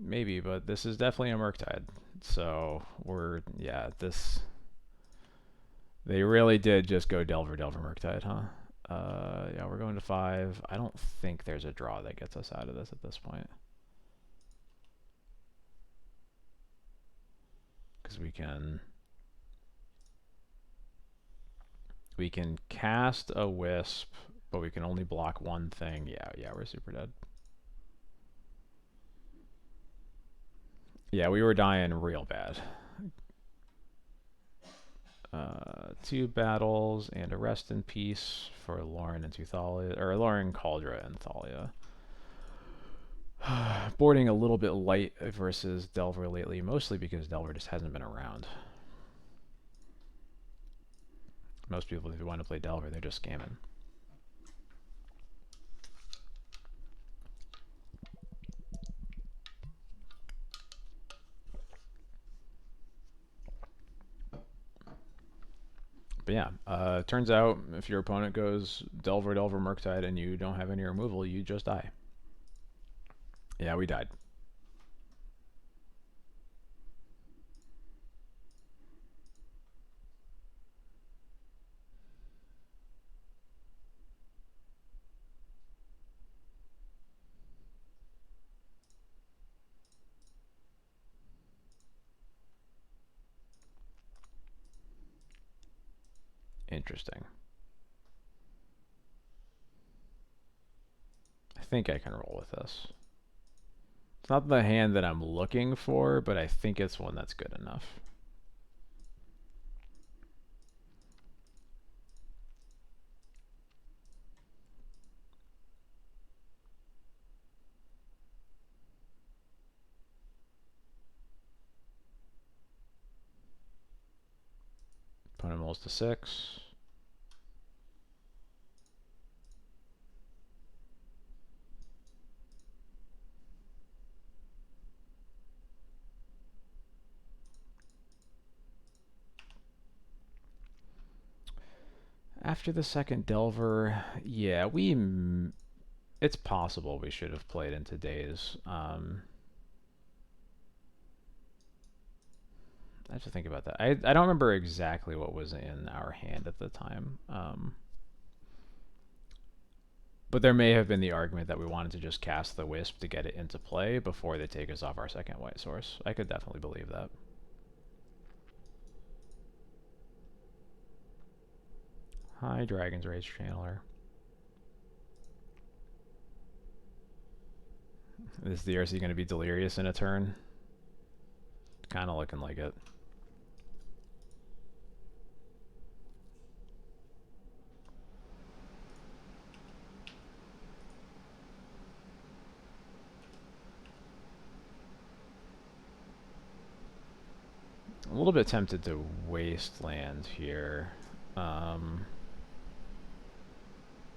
Maybe, but this is definitely a Murktide. So we're, yeah, this... They really did just go Delver, Murktide, huh? Yeah, we're going to 5. I don't think there's a draw that gets us out of this at this point. Because we can cast a Wisp, but we can only block one thing. Yeah, we're super dead. Yeah, we were dying real bad. 2 battles and a rest in peace for Lauren and Thalia, or Lauren, Cauldra, and Thalia. Boarding a little bit light versus Delver lately, mostly because Delver just hasn't been around. Most people, if you want to play Delver, they're just scamming. But yeah, turns out if your opponent goes Delver, Murktide, and you don't have any removal, you just die. Yeah, we died. Interesting. I think I can roll with this. It's not the hand that I'm looking for, but I think it's one that's good enough. Opponent rolls to 6. After the second Delver, yeah, it's possible we should have played into Days. I have to think about that. I don't remember exactly what was in our hand at the time. But there may have been the argument that we wanted to just cast the Wisp to get it into play before they take us off our second white source. I could definitely believe that. Hi, Dragon's Rage Channeler. Is the RC going to be delirious in a turn? Kind of looking like it. A little bit tempted to wasteland here. I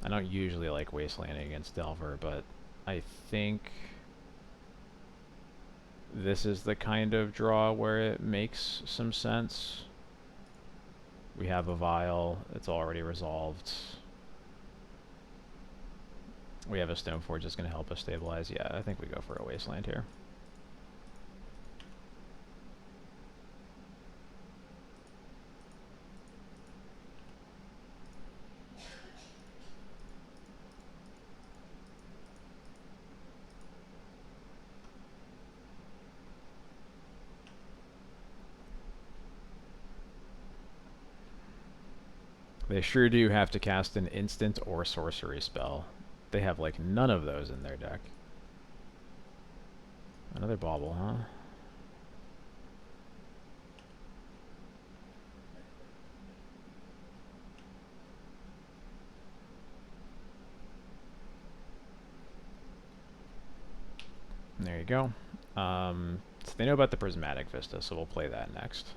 don't usually like wastelanding against Delver, but I think this is the kind of draw where it makes some sense. We have a Vial, it's already resolved. We have a Stoneforge that's going to help us stabilize. Yeah, I think we go for a wasteland here. They sure do have to cast an instant or sorcery spell. They have like none of those in their deck. Another bauble, huh? There you go. So they know about the Prismatic Vista, so we'll play that next.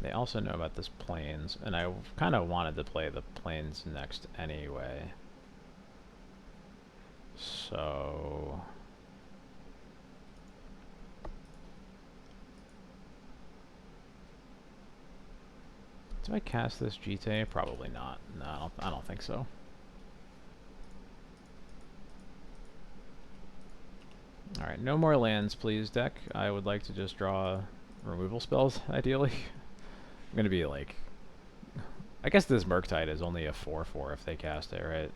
They also know about this Plains, and I kind of wanted to play the Plains next anyway. So... do I cast this GT? Probably not. No, I don't think so. Alright, no more lands, please, deck. I would like to just draw removal spells, ideally. I'm gonna be like... I guess this Murktide is only a 4/4 if they cast it, right?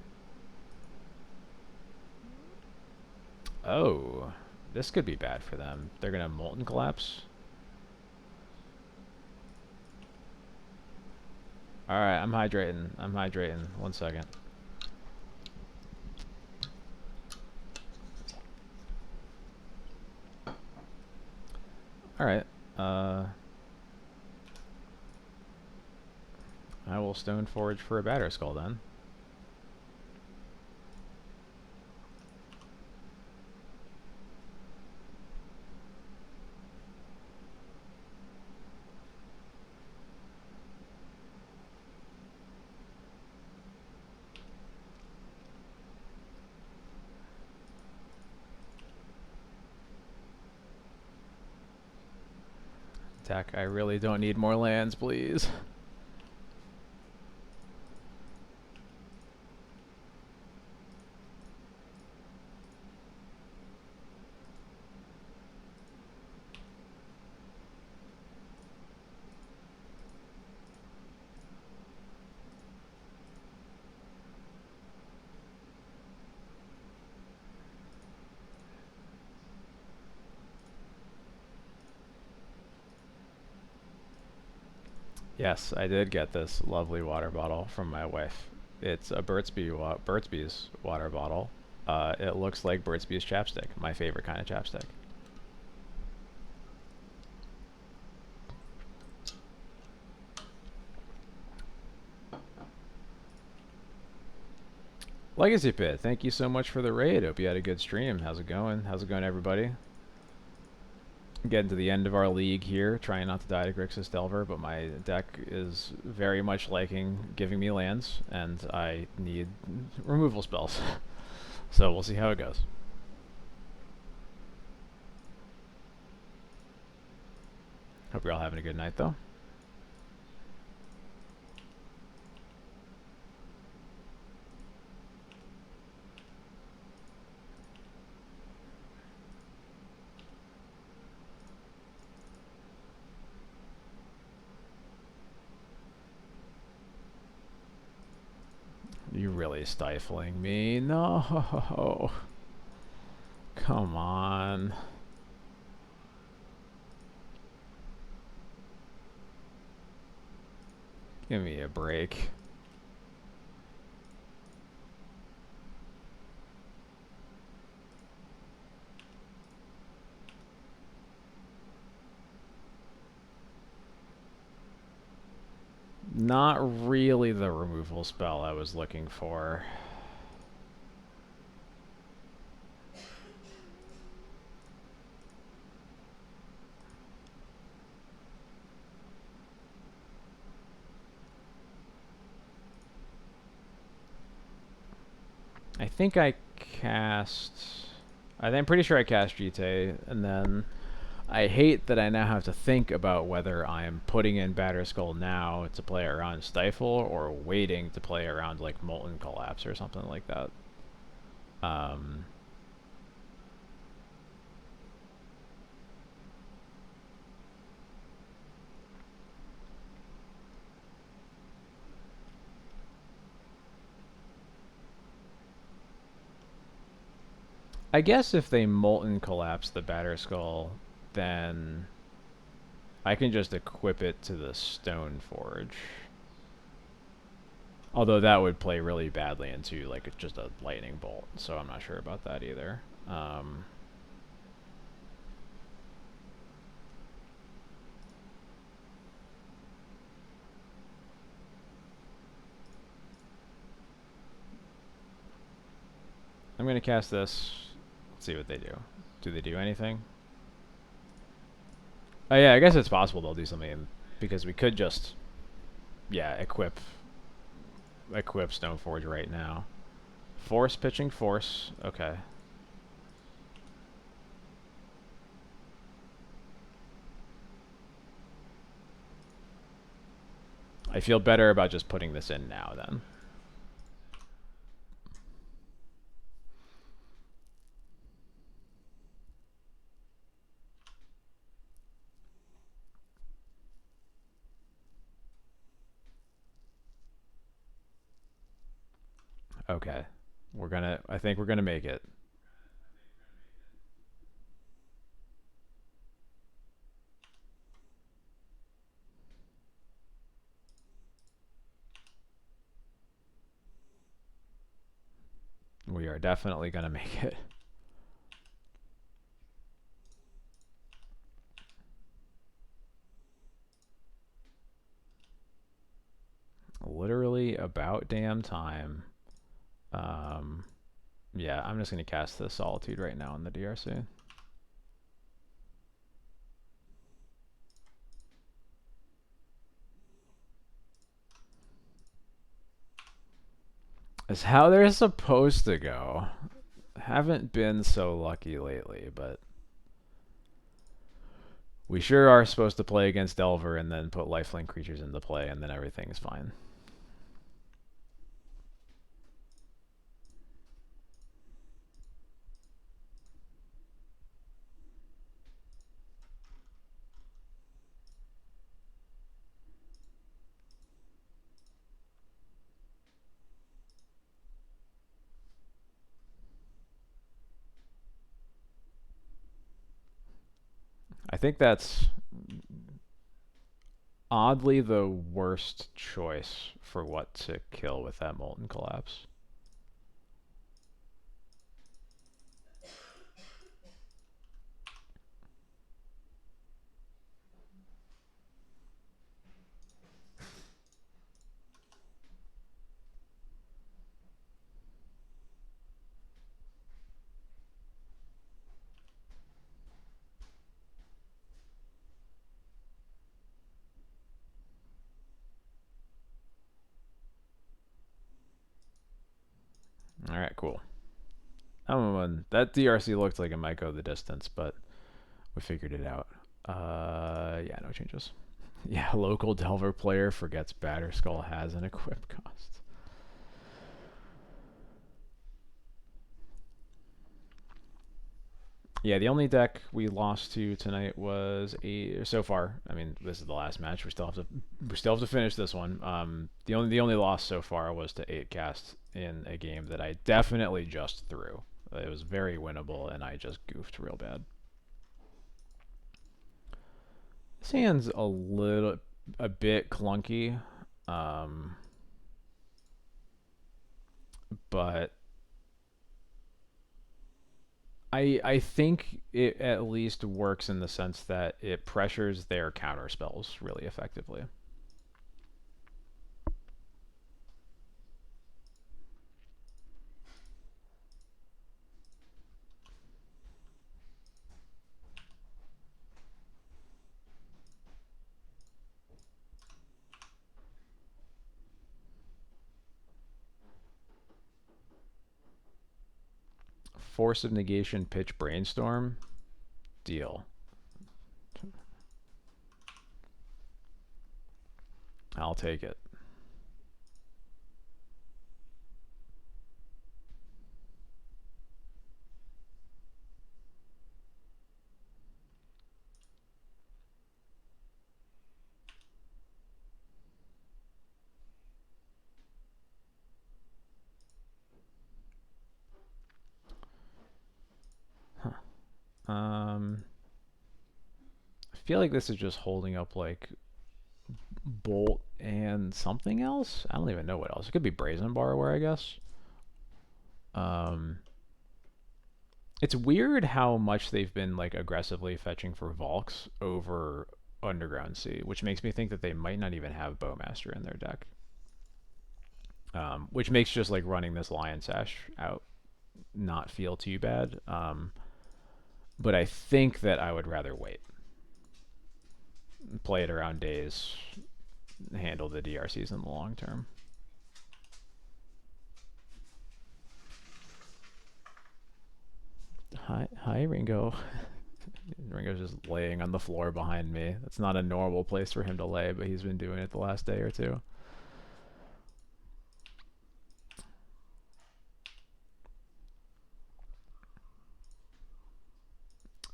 Oh, this could be bad for them. They're gonna Molten Collapse. Alright, I'm hydrating. I'm hydrating. 1 second. Alright, I will Stoneforge for a Batterskull then. Attack, I really don't need more lands, please. Yes, I did get this lovely water bottle from my wife. It's a Burt's Bees water bottle. It looks like Burt's Bees chapstick, my favorite kind of chapstick. Legacy Pit, thank you so much for the raid. Hope you had a good stream. How's it going? How's it going, everybody? getting to the end of our league here, trying not to die to Grixis Delver, but my deck is very much liking giving me lands, and I need removal spells. So we'll see how it goes. Hope you're all having a good night, though. You really stifling me? No. Come on. Give me a break. Not really the removal spell I was looking for. I think I cast... I'm pretty sure I cast GT, and then I hate that I now have to think about whether I'm putting in Batterskull now to play around Stifle or waiting to play around like Molten Collapse or something like that. I guess if they Molten Collapse the Batterskull, then I can just equip it to the Stone Forge. Although that would play really badly into like just a lightning bolt, so I'm not sure about that either. I'm gonna cast this. Let's see what they do. Do they do anything? Oh yeah, I guess it's possible they'll do something because we could just, yeah, equip Stoneforge right now. Force pitching force. Okay. I feel better about just putting this in now then. Okay. I think we're gonna make it. We are definitely gonna make it. Literally about damn time. Yeah, I'm just gonna cast the Solitude right now in the DRC. It's how they're supposed to go. Haven't been so lucky lately, but we sure are supposed to play against Delver and then put lifelink creatures into play, and then everything's fine. I think that's oddly the worst choice for what to kill with that Molten Collapse. right, cool. That DRC looked like it might go the distance, but we figured it out. Yeah, no changes. Yeah, local Delver player forgets Batterskull has an equip cost. Yeah, the only deck we lost to tonight was so far. I mean, this is the last match. We still have to finish this one. The only loss so far was to 8 cast in a game that I definitely just threw. It was very winnable, and I just goofed real bad. This hand's a bit clunky, um, but I think it at least works in the sense that it pressures their counter spells really effectively. Force of Negation, Pitch, Brainstorm, deal. I'll take it. Huh. I feel like this is just holding up like Bolt and something else. I don't even know what else. It could be Brazen Borrower, I guess. Um, it's weird how much they've been like aggressively fetching for Valks over Underground Sea, which makes me think that they might not even have Bowmaster in their deck. Which makes just like running this Lion Sash out not feel too bad. But I think that I would rather wait, play it around days, handle the DRCs in the long term. Hi, Ringo. Ringo's just laying on the floor behind me. That's not a normal place for him to lay, but he's been doing it the last day or two.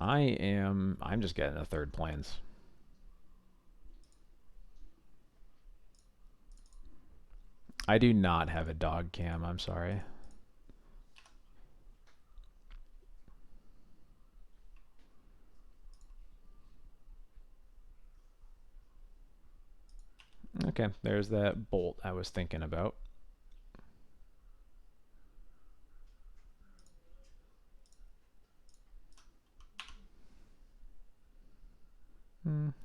I'm just getting a third planes. I do not have a dog cam, I'm sorry. Okay, there's that bolt I was thinking about.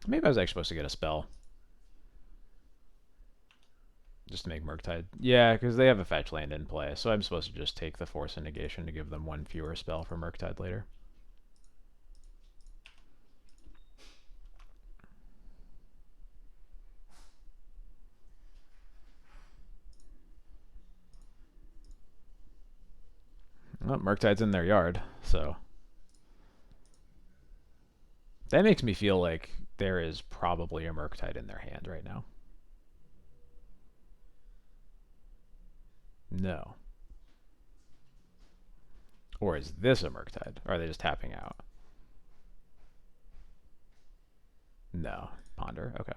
Maybe I was actually supposed to get a spell. Just to make Murktide. Yeah, because they have a fetch land in play, so I'm supposed to just take the Force of Negation to give them one fewer spell for Murktide later. Well, Murktide's in their yard, so that makes me feel like there is probably a Murktide in their hand right now. No. Or is this a Murktide? Or are they just tapping out? No. Ponder. Okay.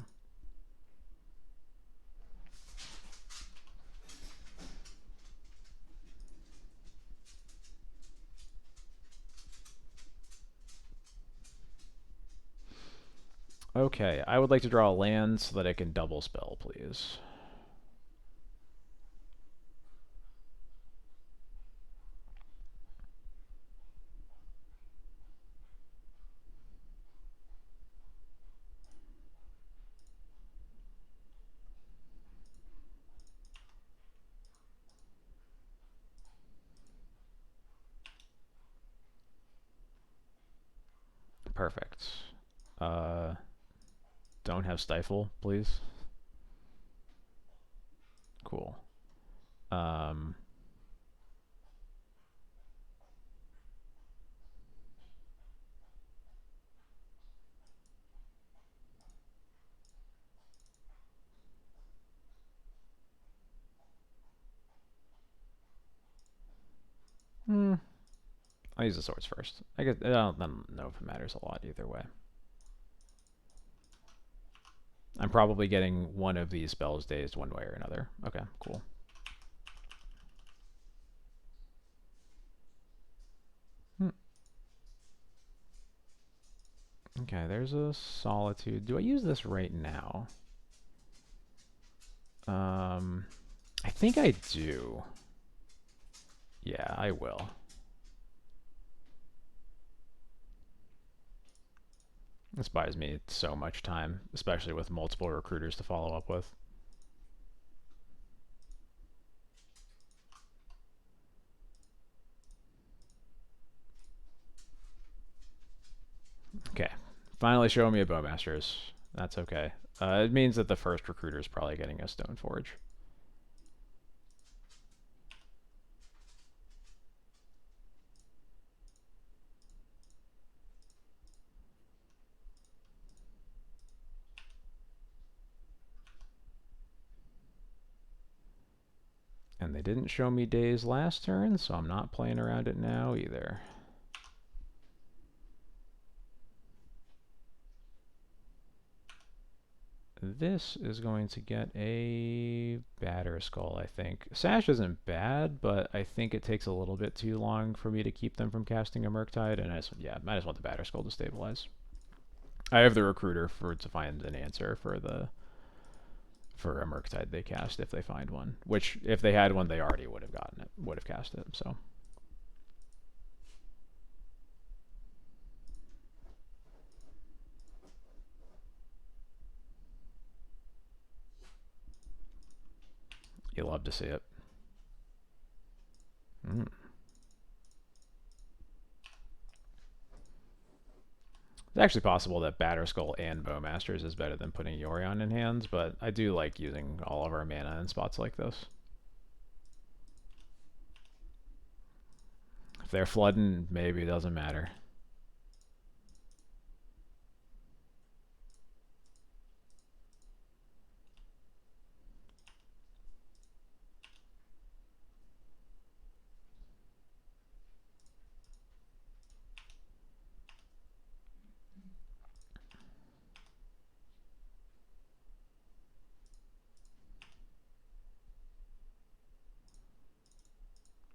Okay, I would like to draw a land so that I can double spell, please. Perfect. Don't have Stifle, please. Cool. I'll use the swords first. I guess I don't know if it matters a lot either way. I'm probably getting one of these spells dazed one way or another. Okay, cool. Okay, there's a Solitude. Do I use this right now? I think I do. Yeah, I will. This buys me so much time, especially with multiple recruiters to follow up with. Okay, finally showing me a Bowmasters. That's okay. It means that the first recruiter is probably getting a Stoneforge. And they didn't show me days last turn, so I'm not playing around it now either. This is going to get a Batterskull, I think. Sash isn't bad, but I think it takes a little bit too long for me to keep them from casting a Murktide, and I just want the Batterskull to stabilize. I have the recruiter to find an answer for a Murktide they cast if they find one. Which, if they had one, they already would have gotten it, would have cast it. So. You love to see it. It's actually possible that Batterskull and Bowmasters is better than putting Yorion in hands, but I do like using all of our mana in spots like this. If they're flooding, maybe it doesn't matter.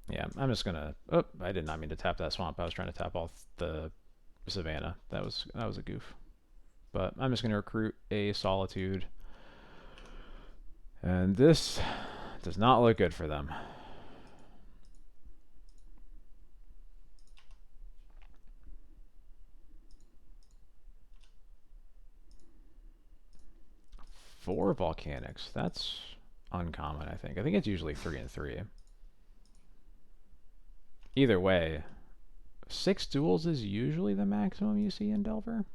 Yeah, I'm just gonna. Oh, I did not mean to tap that swamp. I was trying to tap off the Savannah. That was a goof. But I'm just gonna recruit a Solitude, and this does not look good for them. Four Volcanics. That's uncommon, I think. I think it's usually 3 and 3. Either way, 6 duels is usually the maximum you see in Delver.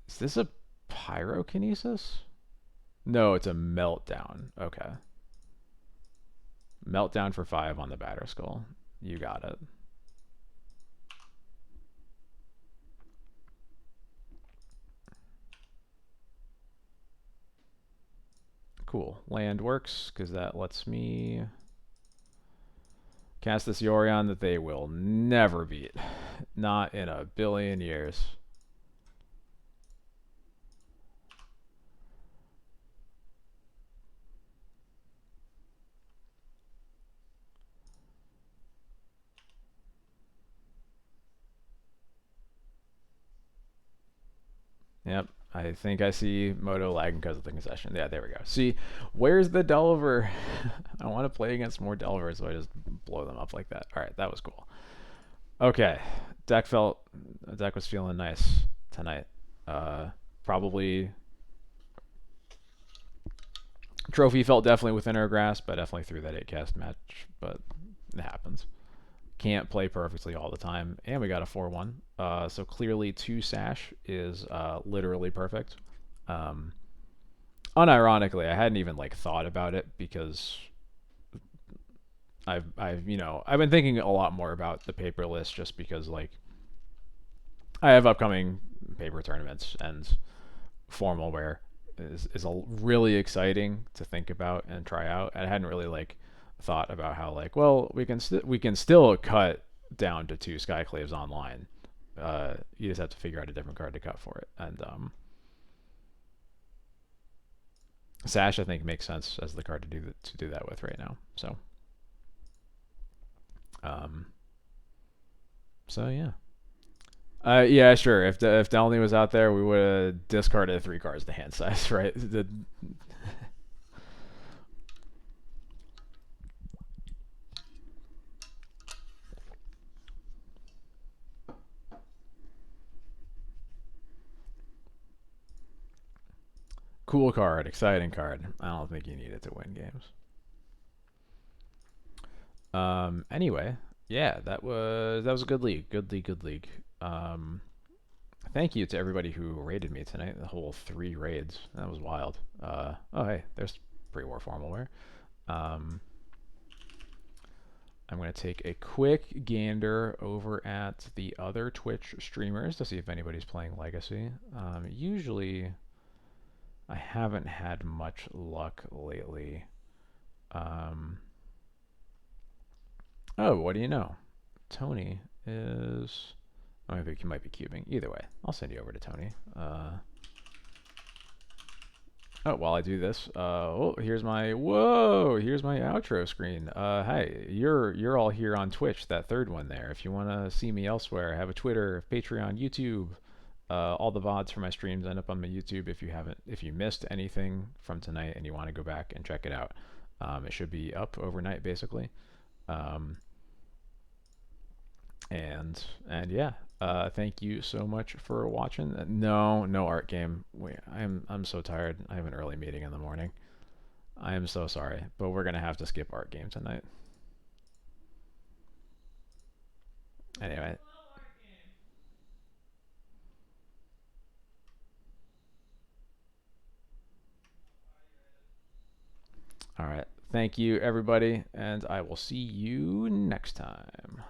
Is this a Pyrokinesis? No, it's a Meltdown. Okay. Meltdown for 5 on the Batterskull. You got it. Cool. Land works because that lets me cast this Yorion that they will never beat. Not in a billion years. Yep. I think I see Moto lagging because of the concession. Yeah, there we go. See, where's the Delver? I want to play against more Delvers, so I just blow them up like that. All right, that was cool. Okay, deck was feeling nice tonight. Probably Trophy felt definitely within our grasp. I definitely threw that 8-cast match, but it happens. Can't play perfectly all the time, and we got a 4-1. So clearly 2 Sash is literally perfect. Unironically, I hadn't even thought about it because I've been thinking a lot more about the paper list just because I have upcoming paper tournaments and formal where is a really exciting to think about and try out. I hadn't really like thought about how like, well, we can still cut down to 2 Skyclaves online. You just have to figure out a different card to cut for it. And Sash I think makes sense as the card to do that with right now. Um, so yeah. Yeah, sure. If Delney was out there, we would have discarded 3 cards to hand size, right? Cool card, exciting card. I don't think you need it to win games. Anyway, yeah, that was a good league. Good league, good league. Thank you to everybody who raided me tonight. The whole 3 raids. That was wild. Oh hey, there's pre-war formalware. Um, I'm going to take a quick gander over at the other Twitch streamers to see if anybody's playing Legacy. Usually, I haven't had much luck lately. Oh, what do you know? Tony is. Oh, maybe he might be cubing. Either way, I'll send you over to Tony. Oh, while I do this, here's my outro screen. Hi, you're all here on Twitch, that third one there. If you want to see me elsewhere, I have a Twitter, Patreon, YouTube. All the VODs for my streams end up on my YouTube. If you missed anything from tonight and you want to go back and check it out, it should be up overnight, basically. And yeah, thank you so much for watching. No art game. I'm so tired. I have an early meeting in the morning. I am so sorry, but we're gonna have to skip art game tonight. Anyway. All right. Thank you, everybody, and I will see you next time.